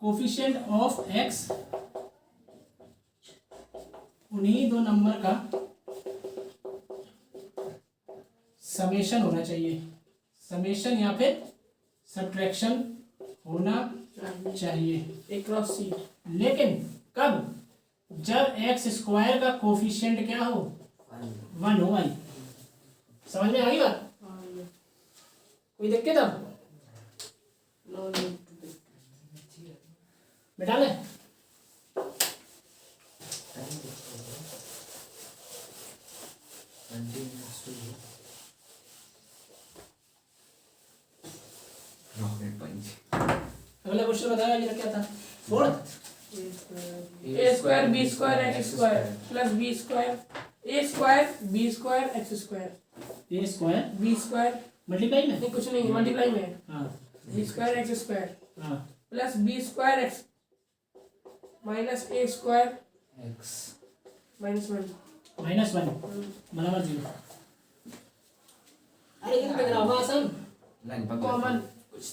Speaker 1: कोफिशिएंट ऑफ x उन्हीं दो नंबर का समेशन होना चाहिए समेशन या फिर सब्ट्रैक्शन होना चाहिए
Speaker 3: A क्रॉस C
Speaker 1: लेकिन कब जब एक्स स्क्वायर का कोफिशिएंट क्या हो 1 हो भाई। समझ में आ गई बात? कोई दिक्कत अब
Speaker 3: नो
Speaker 1: बिठा ले अगला क्वेश्चन बताया ये क्या था fourth
Speaker 3: A square B square X square plus B square A square B square X square
Speaker 1: A square
Speaker 3: B square
Speaker 1: multiply में
Speaker 3: नहीं कुछ नहीं मल्टीप्लाई में
Speaker 1: हाँ
Speaker 3: B स्क्वायर X स्क्वायर
Speaker 1: हाँ
Speaker 3: plus B square X minus A square
Speaker 2: x
Speaker 3: -1
Speaker 1: -1 बराबर 0। अरे ये कितना होगा आसान
Speaker 2: लगभग
Speaker 3: कॉमन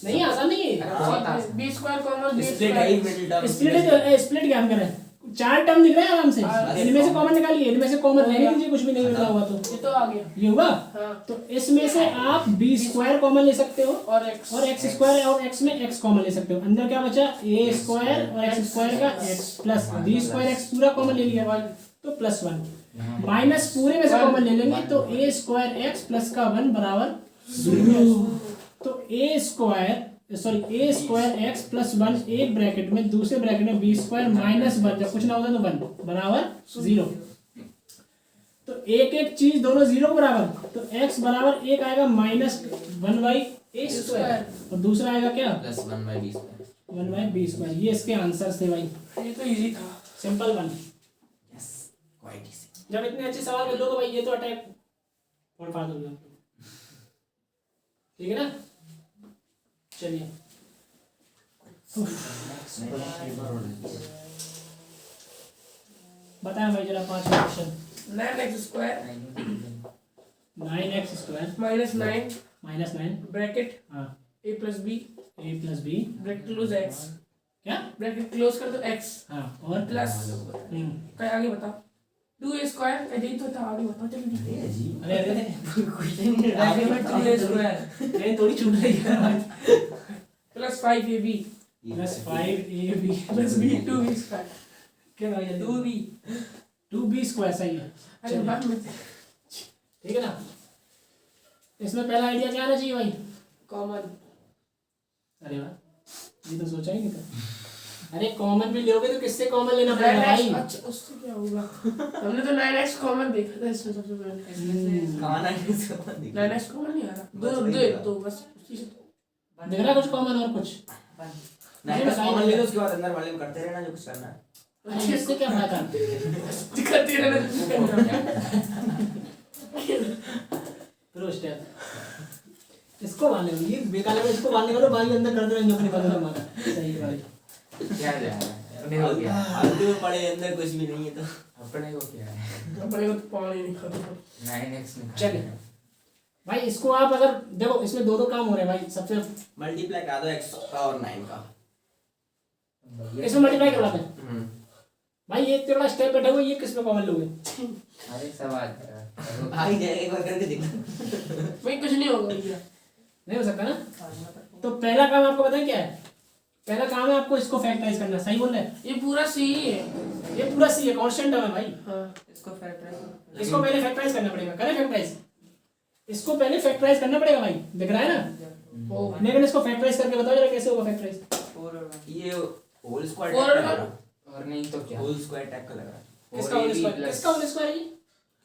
Speaker 1: नहीं आसान नहीं है
Speaker 2: बहुत आसान।
Speaker 3: B square common B
Speaker 4: split है ही
Speaker 3: स्क्वायर
Speaker 4: मिडिल टर्म
Speaker 1: स्प्लिट क्या हम करें 4 टर्म दिख रहे हैं आराम से इनमें से कॉमन निकालिए इनमें से कॉमन रहने दीजिए कुछ भी नहीं मिला हुआ तो
Speaker 3: ये तो आ गया
Speaker 1: ये हुआ।
Speaker 3: हाँ
Speaker 1: तो इसमें से आप बी स्क्वायर कॉमन ले सकते हो
Speaker 3: और X
Speaker 1: और एक्स स्क्वायर और एक्स में एक्स कॉमन ले सकते हो। अंदर क्या बचा ए स्क्वायर और एक्स स्क्वायर का x plus b square x पूरा कॉमन ले लिया तो +1 माइनस पूरे में से कॉमन ले लेंगे तो ए स्क्वायर एक्स प्लस का 1 बराबर 0। तो ए स्क्वायर एक्स प्लस 1 एक ब्रैकेट में दूसरे ब्रैकेट में बी स्क्वायर -1 जब कुछ ना होता तो 1 बराबर 0। तो एक एक चीज दोनों 0 के बराबर तो x बराबर एक आएगा -1/a स्क्वायर और दूसरा आएगा क्या
Speaker 4: +1/b स्क्वायर
Speaker 1: 1/b स्क्वायर। ये इसके आंसर थे भाई
Speaker 3: ये तो इजी था
Speaker 1: simple one.
Speaker 4: Yes quite easy.
Speaker 1: जब इतने अच्छे सवाल कर लो तो भाई ये तो अटैक और फाड़ दोगे ठीक है ना। चलिए बताएं भाई जरा 5वां question
Speaker 3: 9x square
Speaker 1: -9 x square
Speaker 3: -9
Speaker 1: -9
Speaker 3: bracket
Speaker 1: हाँ
Speaker 3: a plus B
Speaker 1: a plus B
Speaker 3: bracket close x
Speaker 1: क्या
Speaker 3: ब्रैकेट क्लोज कर दो x
Speaker 1: हाँ और
Speaker 3: प्लस
Speaker 1: हम्म,
Speaker 3: क्या आगे बताओ 2a स्क्वायर यही तो था आगे बताओ जल्दी
Speaker 1: अरे अरे
Speaker 3: आगे में 2a स्क्वायर
Speaker 1: ये थोड़ी छूट रही है
Speaker 3: plus 5ab
Speaker 1: plus 5ab
Speaker 3: plus b 2b square
Speaker 1: क्या भाई
Speaker 3: 2b
Speaker 1: 2b स्क्वायर सही है
Speaker 3: अरे
Speaker 1: चलिए।
Speaker 3: बाद में
Speaker 1: ठीक है ना इसमें पहला आइडिया क्या आना चाहिए भाई
Speaker 3: कॉमन
Speaker 1: अरे वाह ये तो सोचा ही नहीं था अरे कॉमन भी लोगे तो किससे कॉमन लेना पड़ेगा भाई
Speaker 3: अच्छा उससे क्या होगा हमने तो 9x कॉमन देखा था इसमें सबसे पहले
Speaker 4: कमाना है इसको दिख
Speaker 3: 9x कॉमन नहीं आ रहा
Speaker 4: बस
Speaker 3: दो
Speaker 4: वही
Speaker 3: दो
Speaker 4: होगा।
Speaker 3: दो बस उसी से तो
Speaker 1: दिख रहा है कुछ कॉमन और कुछ
Speaker 4: नहीं बस कॉमन ले लो उसके बाद अंदर वाले में करते रहना जो कुछ करना है
Speaker 1: अरे इससे क्या फायदा
Speaker 3: दिक्कत ये
Speaker 1: फिर स्टेप इसको बांधने वाले ये बेकार है इसको बांधने वाले भाई अंदर करते रहेंगे अपनी बदल हमारा सही है भाई
Speaker 2: क्या जा रहा है अपने हो गया
Speaker 4: फालतू में पड़े अंदर कुछ भी नहीं है तो
Speaker 2: अपने को क्या है
Speaker 3: अपने को तो पानी नहीं खाता
Speaker 2: 9x में
Speaker 1: चलिए भाई इसको आप अगर देखो इसमें दो काम हो रहे हैं भाई सबसे
Speaker 4: मल्टीप्लाई करा दो x का और 9 का
Speaker 1: इसमें मल्टीप्लाई करवाते हैं भाई ये इतना बड़ा स्टेप बैठा हुआ ये किस में कॉमन लोगे
Speaker 2: अरे सवाल करो
Speaker 4: भाई जाएगा एक बार करके देख
Speaker 3: भाई कुछ नहीं होगा भैया
Speaker 1: नहीं हो सकता ना तो पहला काम आपको पता है क्या है पहला काम है आपको इसको फैक्टराइज करना सही बोल रहे हैं
Speaker 3: ये पूरा सी ही है
Speaker 1: ये पूरा सी है कांस्टेंट टर्म है भाई
Speaker 3: हाँ
Speaker 2: इसको फैक्टराइज
Speaker 1: इसको पहले फैक्टराइज करना पड़ेगा करें फैक्टराइज इसको पहले फैक्टराइज करना पड़ेगा भाई दिख रहा है ना
Speaker 3: ओ
Speaker 1: लेकिन इसको फैक्टराइज करके बताओ जरा कैसे होगा फैक्टराइज
Speaker 2: 4 और 1
Speaker 4: ये होल स्क्वायर
Speaker 3: Four
Speaker 4: टाइप
Speaker 3: और
Speaker 4: का लग
Speaker 3: one?
Speaker 4: रहा
Speaker 2: और नहीं तो क्या
Speaker 4: होल स्क्वायर टाइप का लग रहा है
Speaker 1: किसका होल स्क्वायर किसका होल स्क्वायर है ये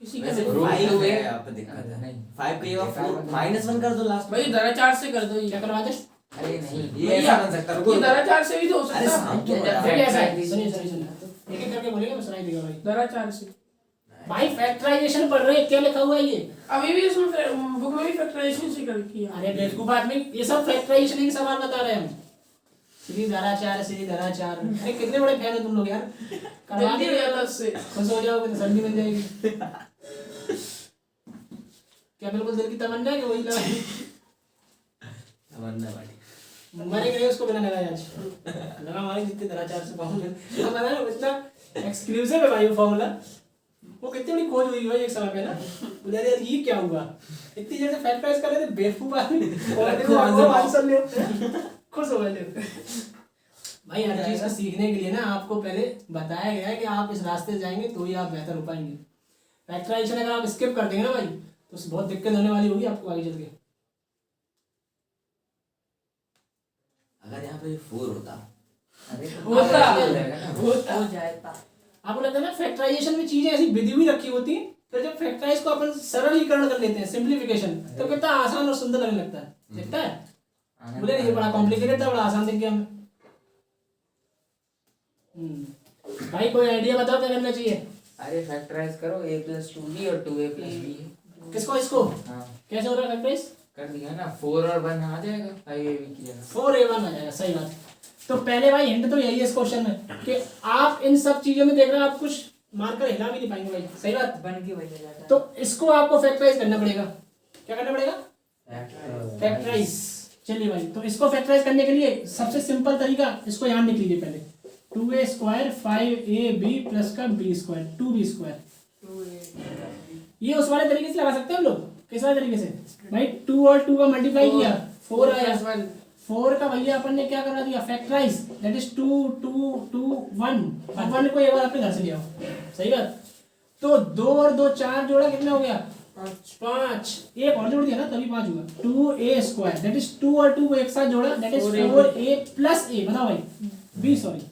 Speaker 3: किसी का
Speaker 4: वैसे
Speaker 3: नहीं।
Speaker 2: Root
Speaker 4: 5
Speaker 2: two
Speaker 4: है
Speaker 2: है।
Speaker 4: यहाँ पे दिक्कत है
Speaker 2: नहीं
Speaker 4: 5 के बाद -1 कर दो लास्ट
Speaker 3: भाई दरा चार से कर दो ये
Speaker 1: क्या करवाते
Speaker 2: अरे नहीं
Speaker 4: ये ऐसा बन सकता है रुको
Speaker 3: ये दरा चार से भी तो हो
Speaker 4: अरे
Speaker 3: सकता है
Speaker 4: शांत हो
Speaker 2: जब
Speaker 4: जा।
Speaker 1: देखिए ऐसा है
Speaker 2: Factorization-
Speaker 1: सुनिए सुनिए सुनिए एक एक करके बोलेगा मैं सुनाई देगा भाई
Speaker 3: दरा चार से
Speaker 1: भाई फैक्टराइजेशन पढ़ रहे हैं क्या लिखा हुआ है ये
Speaker 3: अभी भी इसमें बुक में भी फैक्टराइजेशन से कर किया
Speaker 1: अरे बेवकूफ आदमी ये सब फैक्टराइजेशन के सवाल बता रहे हैं हम सीधी धाराचार सीधी धाराचार अरे कितने बड़े फैन हो तुम लोग यार करवा
Speaker 3: जल्दी
Speaker 1: दे
Speaker 3: हो जाता उससे
Speaker 1: खुश हो जाओगे तो सर्दी मिल जाएगी क्या बिल्कुल दिल की तमन्ना है कि वही लगा
Speaker 4: तमन्ना भाई
Speaker 1: मरे गए उसको बिना लगाए आज लगा हमारे जितने धाराचार से फॉर्मूला हम बता रहे हो इतना एक्सक्लूसिव है भाई वो फॉर्मूला वो कितनी बड़ी खोज हुई भाई एक समय पे ना उधर यार ये क्या हुआ इतनी देर से फैक्टराइज कर रहे थे बेवकूफ आदमी और देखो आंसर ले खुश हो गए भाई हर चीज को सीखने के लिए ना आपको पहले बताया गया है कि आप इस रास्ते से जाएंगे तो ही आप बेहतर हो पाएंगे फैक्टराइजेशन अगर आप स्किप कर देंगे ना भाई तो बहुत दिक्कत होने वाली होगी आपको आगे चल के
Speaker 4: अगर यहाँ पे 4 होता
Speaker 2: अरे
Speaker 3: होता
Speaker 1: होता
Speaker 3: हो जाएगा
Speaker 1: आपको लगता है ना फैक्टराइजेशन में चीजें ऐसी विधि हुई रखी होती हैं फिर जब फैक्टराइज को अपन सरलीकरण कर लेते हैं सिंप्लीफिकेशन तो कितना आसान और सुंदर लगने लगता है दिखता है बोले ये बड़ा कॉम्प्लिकेटेड था बड़ा आसान दिख गया हमें भाई कोई आइडिया बताओ क्या करना चाहिए
Speaker 2: अरे फैक्टराइज करो a + 2b और 2a + b
Speaker 1: किसको इसको
Speaker 2: हाँ
Speaker 1: कैसे हो रहा है फैक्टराइज
Speaker 2: कर दिया ना 4 और 1 आ जाएगा 5ab की जगह
Speaker 1: 4a1 आ जाएगा सही बात तो पहले भाई हिंट तो यही है इस क्वेश्चन में कि आप इन सब चीजों में देख रहे हो आप कुछ मारकर हिला भी नहीं पाएंगे भाई सही बात
Speaker 3: बन के वही जाता है
Speaker 1: तो इसको आपको फैक्टराइज करना पड़ेगा क्या करना पड़ेगा फैक्टराइज चलिए भाई तो इसको फैक्टराइज करने के लिए सबसे सिंपल तरीका इसको यहाँ लिख लीजिए पहले 2a स्क्वायर 5ab प्लस का b स्क्वायर 2b स्क्वायर ये उस वाले तरीके से लगा सकते हैं हम लोग किस वाले तरीके से भाई 2 और 2 का मल्टीप्लाई किया 4 आया 4 का भैया अपन ने क्या करा दिया फैक्टराइज दैट इज 2 2 2 1 अब 1 को एक बार अपने घर से ले आओ सही बात तो 2 और 2 4 जोड़ा कितना हो गया 5 एक और जोड़ दिया ना तभी 5 हुआ 2a स्क्वायर दैट इज 2 और 2 को एक साथ जोड़ा that is 4a plus a बताओ भाई b sorry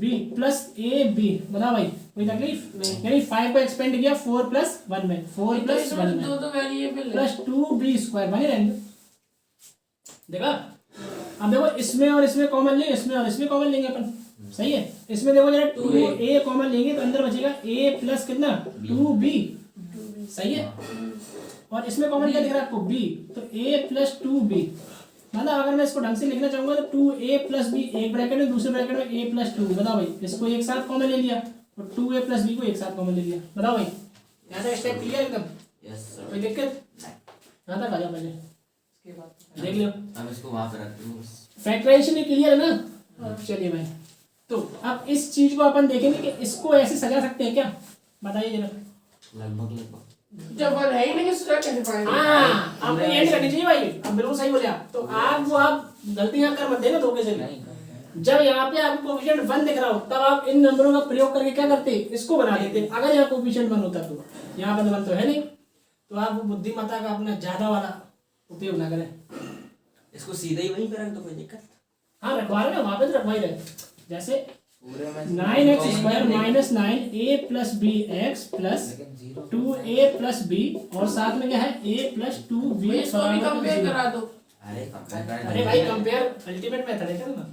Speaker 1: b plus a b बताओ भाई कोई तकलीफ यानी 5 को एक्सपेंड किया 4 प्लस 1 में 4 प्लस 1 में
Speaker 3: दो वेरिएबल है
Speaker 1: प्लस 2b स्क्वायर बने रहेंगे देखा अब देखो इसमें और इसमें कॉमन लेंगे इसमें और इसमें कॉमन लेंगे अपन सही है इसमें देखो जरा 2a कॉमन लेंगे तो अंदर बचेगा a प्लस कितना 2b सही है और इसमें कॉमन क्या दिख रहा है आपको b तो a प्लस 2b मतलब अगर मैं इसको ढंग से लिखना चाहूंगा तो 2a प्लस b एक ब्रैकेट में दूसरे ब्रैकेट में a प्लस 2 बताओ भाई इसको एक साथ कॉमन ले लिया और 2a प्लस b को एक साथ कॉमन ले लिया बताओ भाई यहाँ तक स्टेप क्लियर एकदम
Speaker 4: यस सर
Speaker 1: कोई दिक्कत यहाँ तक आ जाओ पहले,
Speaker 3: इसके बाद
Speaker 1: देख लो
Speaker 4: अब इसको वहाँ पे रखते हो।
Speaker 1: फैक्टराइजेशन क्लियर है ना। चलिए भाई, तो अब इस चीज को अपन देखेंगे कि इसको ऐसे सजा सकते हैं क्या, बताइए जरा।
Speaker 4: लगभग
Speaker 3: जब वन है ही नहीं इसका कैसे पाएंगे?
Speaker 1: हाँ, आपको ये नहीं रखनी चाहिए भाई, अब बिल्कुल सही बोले आप। तो आप गलती यहाँ कर मत देना धोखे से भी। जब यहाँ पे आपको कोफिशिएंट 1 दिख रहा हो तब आप इन नंबरों का प्रयोग करके क्या करते, इसको बना देते। अगर यहाँ कोफिशिएंट 1 होता तो, यहाँ पर 1 तो है नहीं, तो आप बुद्धिमत्ता का अपना ज्यादा वाला उपयोग ना करें।
Speaker 4: इसको सीधा ही वहीं पे रख दो, कोई दिक्कत।
Speaker 1: हाँ रखवा रहे ना, वहाँ पे तो रखवा ही रहे। जैसे
Speaker 2: पूरे में
Speaker 1: 9x² minus 9a plus b x plus 2a plus b, और साथ में क्या है a प्लस 2b।
Speaker 3: इसको भी कंपेयर करा दो।
Speaker 1: अरे भाई कंपेयर अल्टीमेट मेथड है क्या ना,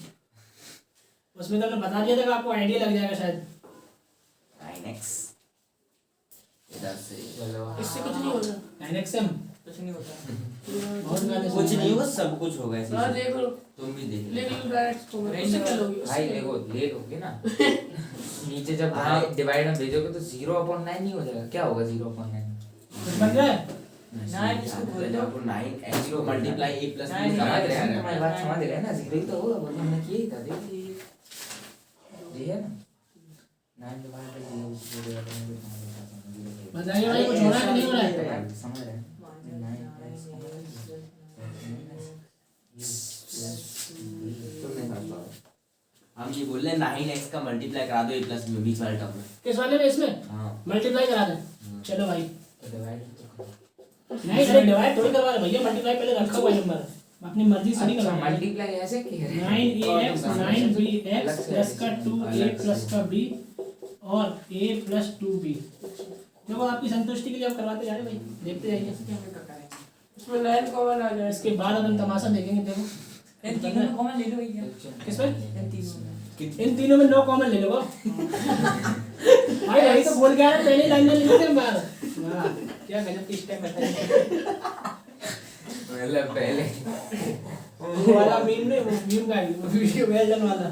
Speaker 1: उसमें तो हमने बता दिया था कि आपको आइडिया लग जाएगा शायद।
Speaker 4: 9x इधर से
Speaker 3: इससे कुछ नहीं होगा,
Speaker 1: 9xm
Speaker 3: कुछ नहीं होता।
Speaker 1: बहुत गाने
Speaker 4: कुछ
Speaker 1: सुने।
Speaker 4: नहीं होगा, सब कुछ होगा ऐसे।
Speaker 3: हाँ देख लो,
Speaker 4: तुम भी देख लो।
Speaker 3: लेकिन डायरेक्ट तो इससे क्या लोगे?
Speaker 2: भाई देखो ले लोगे ना नीचे जब वहाँ डिवाइड में भेजोगे तो 0/9 नहीं हो जाएगा, क्या होगा 0/9?
Speaker 1: कुछ बन रहा है।
Speaker 4: 9 इसको बोल दो, 9x को मल्टीप्लाई a प्लस b
Speaker 2: समझ रहे हैं,
Speaker 4: समझ
Speaker 2: तुम्हारी बात समझ रहे हैं ना, 0 ही तो होगा, वरना हमने किया ही था। देखिए ये है ना 9/0
Speaker 1: बताइए भाई कुछ हो रहा है कि नहीं हो रहा है।
Speaker 2: समझ रहे हैं।
Speaker 4: हम ये बोल रहे हैं 9x का मल्टीप्लाई करा दो a प्लस b बीच वाले टर्म में।
Speaker 1: किस वाले में, इसमें
Speaker 4: हाँ
Speaker 1: मल्टीप्लाई करा दें। चलो भाई,
Speaker 2: तो डिवाइड तो करो।
Speaker 1: नहीं अरे डिवाइड थोड़ी करवा रहे भैया, मल्टीप्लाई पहले रखा हुआ है नंबर, अपनी मर्जी से नहीं
Speaker 2: अच्छा
Speaker 1: करवा।
Speaker 2: मल्टीप्लाई ऐसे किया है
Speaker 1: 9ax 9bx प्लस का 2a प्लस का b और a प्लस 2b। देखो आपकी संतुष्टि के लिए आप करवाते जा रहे भाई, देखते जाइए।
Speaker 3: इसमें 9 कॉमन आ जाए।
Speaker 1: इसके बाद अपन तमाशा देखेंगे। देखो
Speaker 3: इन तीनों में कॉमन ले लो भैया।
Speaker 1: किस में,
Speaker 3: इन तीनों में
Speaker 1: इन तीनों में 9 कॉमन ले लो भाई। वही तो बोल के आ रहे, पहली लाइन में ले लेते हैं बाहर। वाह क्या गजब की स्टेप बताई।
Speaker 2: मतलब पहले
Speaker 1: वो वाला मीम नहीं, वो मीम का वो वीडियो वर्जन वाला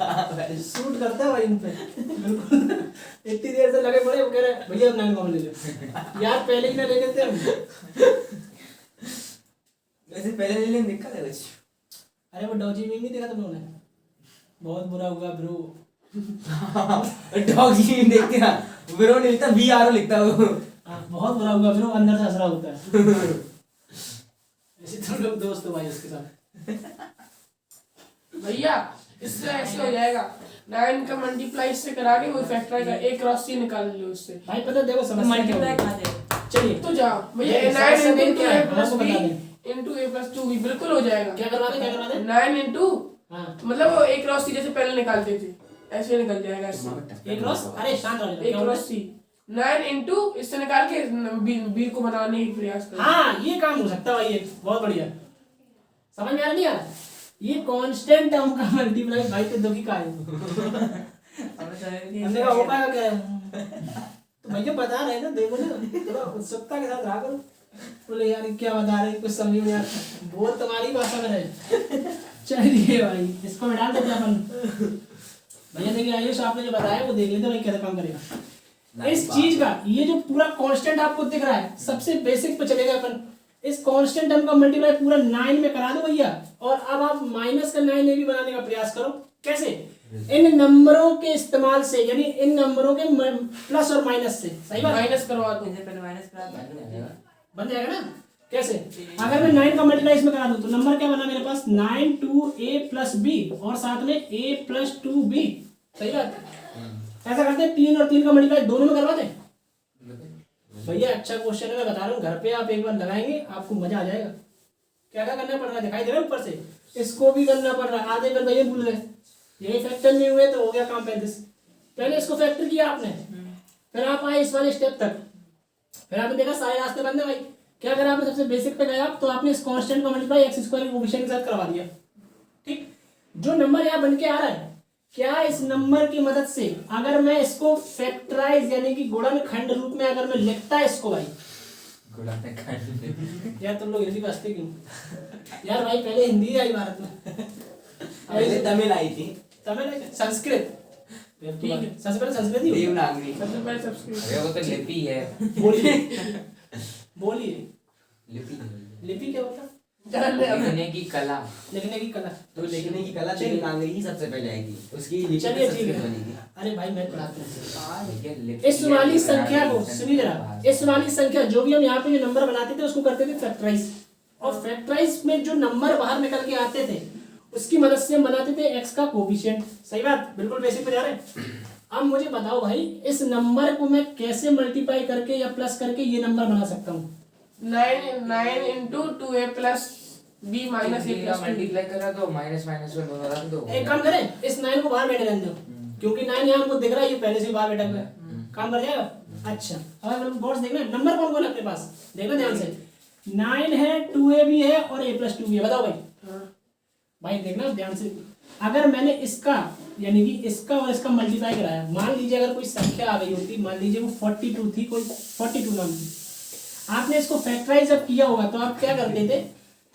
Speaker 1: शूट करता है भाई इन पे बिल्कुल। इतनी देर से लगे पड़े, वो कह रहे भैया 9 कॉमन ले लो यार, पहले ही ना ले लेते हम।
Speaker 4: वैसे पहले ले लेने दिक्कत है कुछ।
Speaker 1: अरे वो डॉजी मीम नहीं देखा तुम लोगों ने, बहुत बुरा हुआ ब्रो।
Speaker 4: डॉग जी देखते ना, ब्रो नहीं लिखता VRO लिखता है वो।
Speaker 1: बहुत बुरा हुआ ब्रो, अंदर से हंसरा होता है। ऐसे तो लोग दोस्त हो भाई उसके साथ।
Speaker 3: भैया इससे ऐसे हो जाएगा, 9 का मल्टीप्लाई इससे करा के वो फैक्टर का a क्रॉस c निकाल लो इससे।
Speaker 1: भाई पता देखो समस्या क्या
Speaker 3: मल्टीप्लाई
Speaker 1: होगी।
Speaker 3: कहाँ जाएगा?
Speaker 1: चलिए
Speaker 3: तो जाओ भैया,
Speaker 1: ये
Speaker 3: 9
Speaker 1: सबसे
Speaker 3: into
Speaker 1: क्या
Speaker 3: a
Speaker 1: है,
Speaker 3: plus
Speaker 1: हमको
Speaker 3: b
Speaker 1: बता दें।
Speaker 3: into a plus 2b बिल्कुल हो जाएगा।
Speaker 1: क्या करवा दे, क्या करवा दे।
Speaker 3: 9 into
Speaker 1: हाँ
Speaker 3: मतलब वो a क्रॉस c जैसे पहले निकालते थे, ऐसे निकल जाएगा इससे।
Speaker 1: एक क्रॉस, अरे शांत रहो,
Speaker 3: a
Speaker 1: क्या
Speaker 3: क्रॉस c 9 into इससे निकाल के b को बनाने की प्रयास करो।
Speaker 1: हाँ ये काम हो सकता है भाई, ये बहुत बढ़िया। समझ में आ रहा नहीं आ रहा, ये कांस्टेंट टर्म का मल्टीप्लाई भाई पे दो की का है। हमने कहा हो पाएगा क्या, तो भैया बता रहे हैं ना, देखो ना थोड़ा उत्सुकता के साथ रहा करो। बोले यार क्या बता रहे हैं, कुछ समझ में यार, बोल तुम्हारी भाषा में रहे। चलिए भाई इसको मैं डाल देते हैं अपन। भैया देखिए आयुष आपने जो बताया वो देख लेते भाई कैसे काम करेगा। इस चीज का ये जो पूरा कांस्टेंट आपको दिख रहा है, सबसे बेसिक पे चलेगा अपन। इस कांस्टेंट टर्म का मल्टीप्लाई पूरा 9 में करा दो भैया, और अब आप माइनस का 9a भी बनाने का प्रयास करो। कैसे, इन नंबरों के इस्तेमाल से, यानी इन नंबरों के प्लस और माइनस से। सही बात,
Speaker 3: माइनस करवा दो।
Speaker 5: पहले माइनस करा दो,
Speaker 1: बन जाएगा ना। कैसे, अगर मैं 9 का मल्टीप्लाई इसमें करा दूं तो नंबर क्या बना मेरे पास, 9 2a प्लस b और साथ में a प्लस 2b। सही बात, ऐसा करते हैं 3 और 3 का मल्टीप्लाई दोनों में करवा दें भैया। अच्छा क्वेश्चन है, मैं बता रहा हूँ, घर पे आप एक बार लगाएंगे आपको मजा आ जाएगा। क्या क्या करना पड़ रहा है दिखाई दे रहा है ऊपर से, इसको भी करना पड़ रहा है। आधे पर भैया भूल गए, यही फैक्टर नहीं हुए तो हो गया काम 35। पहले इसको फैक्टर किया आपने, फिर आप आए इस वाले स्टेप तक, फिर आपने देखा सारे रास्ते बंद है भाई। क्या करा आपने, सबसे बेसिक पे गया आप, तो आपने इस कांस्टेंट का मल्टीप्लाई x स्क्वायर के कोएफिशिएंट के साथ करवा दिया। ठीक, जो नंबर यहाँ बन के आ रहा है, क्या इस नंबर की मदद से अगर मैं इसको फैक्टराइज यानी कि गुणनखंड रूप में अगर मैं लिखता है इसको भाई, यार तुम लोग हिंदी बसते क्यों यार भाई, पहले हिंदी आई भारत में,
Speaker 4: पहले तमिल आई थी,
Speaker 1: तमिल संस्कृत,
Speaker 3: ठीक है।
Speaker 1: सबसे पहले संस्कृत ही होगी।
Speaker 4: देवनागरी।
Speaker 3: सबसे पहले सब्सक्राइब
Speaker 2: अरे वो तो लिपि है,
Speaker 1: बोलिए बोलिए।
Speaker 2: लिपि है।
Speaker 1: लिपि क्या होता है?
Speaker 2: लिखने की कला।
Speaker 1: लिखने की कला।
Speaker 4: तो लिखने की कला
Speaker 1: चलिए।
Speaker 4: देवनागरी ही सबसे पहले आई थी, उसकी लिपि
Speaker 1: चलिए
Speaker 4: सबसे
Speaker 1: ठीक है।
Speaker 4: पहले बनी थी।
Speaker 1: अरे भाई मैं पढ़ाता हूँ।
Speaker 2: देखिए, लिपि
Speaker 1: इस वाली
Speaker 2: है,
Speaker 1: संख्या को
Speaker 2: देवनागरी
Speaker 1: सुनिए जरा,
Speaker 2: भाषा।
Speaker 1: इस वाली संख्या जो भी हम यहाँ पे जो नंबर बनाते थे उसको करते थे फैक्टराइज, और फैक्टराइज में जो नंबर बाहर निकल के आते थे उसकी मदद से हम बनाते थे एक्स का कोफिशिएंट। सही बात, बिल्कुल बेसिक पे जा रहे हैं। अब मुझे बताओ भाई, इस नंबर को मैं कैसे मल्टीप्लाई करके या प्लस करके ये नंबर बना सकता हूँ?
Speaker 3: 9 into 2a plus b minus a plus 2b।
Speaker 2: Multiply करा तो माइनस माइनस में दोनों रख दो।
Speaker 1: एक काम करें, इस 9 को बाहर बैठे रहने दो, क्योंकि 9 यहाँ हमको दिख रहा है, ये पहले से ही बाहर बैठा हुआ है, काम कर जाएगा। अच्छा, अब हम गौर से देखना नंबर कौन कौन है अपने पास, देखना ध्यान से। 9 है, 2a भी है और a plus 2b है। बताओ भाई।
Speaker 3: हाँ।
Speaker 1: भाई देखना ध्यान से, अगर मैंने इसका यानी कि इसका और इसका मल्टीप्लाई कराया, मान लीजिए अगर कोई संख्या आ गई होती, मान लीजिए वो 42 थी, कोई 42 नाम की, आपने इसको फैक्टराइज जब किया होगा तो आप क्या करते थे?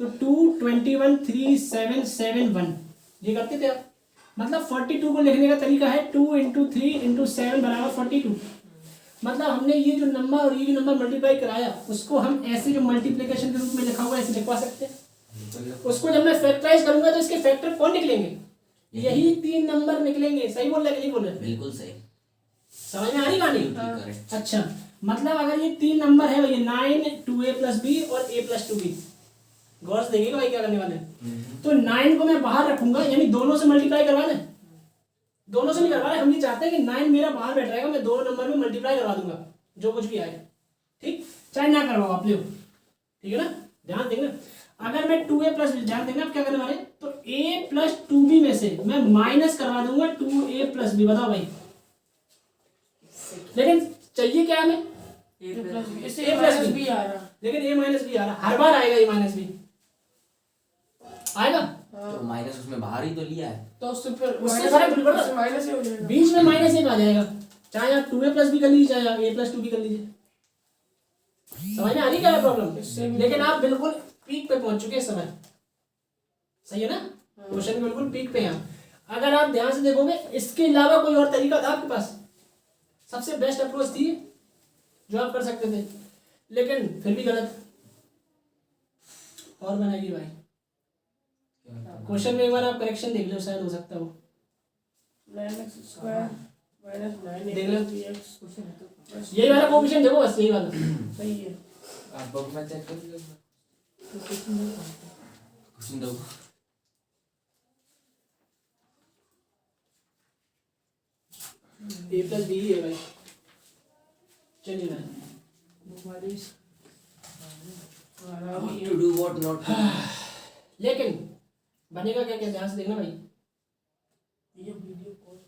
Speaker 1: तो 2 21 3 7 7 1 ये करते थे आप। मतलब 42 को लिखने का तरीका है 2 × 3 × 7 बराबर 42। मतलब हमने ये जो नंबर और ये जो नंबर मल्टीप्लाई कराया उसको हम ऐसे जो मल्टीप्लिकेशन के रूप में लिखा हुआ है ऐसे लिखवा सकते हैं। उसको जब मैं फैक्टराइज करूंगा तो इसके फैक्टर कौन निकलेंगे? यही 3 नंबर निकलेंगे। सही बोल रहे कि नहीं बोल रहे?
Speaker 4: बिल्कुल सही।
Speaker 1: समझ में आ रही कहानी?
Speaker 4: करेक्ट।
Speaker 1: अच्छा, मतलब अगर ये 3 नंबर है भैया 9 2a plus b और a plus 2b, गौर से देखिएगा भाई क्या करने वाले हैं। तो 9 को मैं बाहर रखूंगा, यानी दोनों से मल्टीप्लाई करवा लें, दोनों से नहीं करवा रहे, हम ये चाहते हैं कि 9 मेरा बाहर बैठ रहेगा, मैं दोनों नंबर में मल्टीप्लाई करवा दूंगा जो कुछ भी आए, ठीक, चाहे ना करवाओ आप लोग, ठीक है ना? ध्यान देना, अगर मैं 2a plus b, ध्यान देना आप क्या करने वाले, तो a plus 2b में से मैं माइनस करवा दूंगा 2a plus b। बताओ भाई, लेकिन चाहिए क्या हमें?
Speaker 3: इससे
Speaker 1: a
Speaker 3: a
Speaker 1: plus
Speaker 3: plus
Speaker 1: b
Speaker 3: b आ रहा।
Speaker 1: लेकिन a minus b आ रहा, हर बार आएगा a minus b आएगा,
Speaker 4: तो माइनस उसमें बाहर ही तो लिया है।
Speaker 3: तो उससे फिर
Speaker 1: उससे फर्क नहीं पड़ता।
Speaker 3: माइनस ही हो जाएगा।
Speaker 1: बीच में माइनस एक आ जाएगा, चाहे आप 2a plus b कर लीजिए चाहे आप a plus 2b कर लीजिए। समझ में आ रही क्या है प्रॉब्लम? लेकिन आप बिल्कुल पीक पे पहुंच चुके हैं इस समय, सही है ना? क्वेश्चन बिल्कुल पीक पे हैं आप। अगर आप ध्यान से देखोगे इसके अलावा कोई और तरीका था आपके पास? सबसे बेस्ट अप्रोच थी जो आप कर सकते थे, लेकिन फिर भी गलत। और बनाइए भाई, क्वेश्चन में एक बार आप करेक्शन देख लो, शायद हो सकता है वो
Speaker 3: 9x² minus 9a
Speaker 1: देख लो।
Speaker 3: plus 3x।
Speaker 1: यही वाला कोएफिशिएंट देखो, बस यही वाला।
Speaker 3: सही है।
Speaker 2: आप बुक में चेक कर लो।
Speaker 3: तो कुछ नहीं।
Speaker 4: क्वेश्चन दो।
Speaker 1: a plus b ही है भाई। चलिए भाई,
Speaker 4: to do what not to.
Speaker 1: लेकिन बनेगा क्या क्या? ध्यान से देखना भाई।
Speaker 3: ये वीडियो पॉज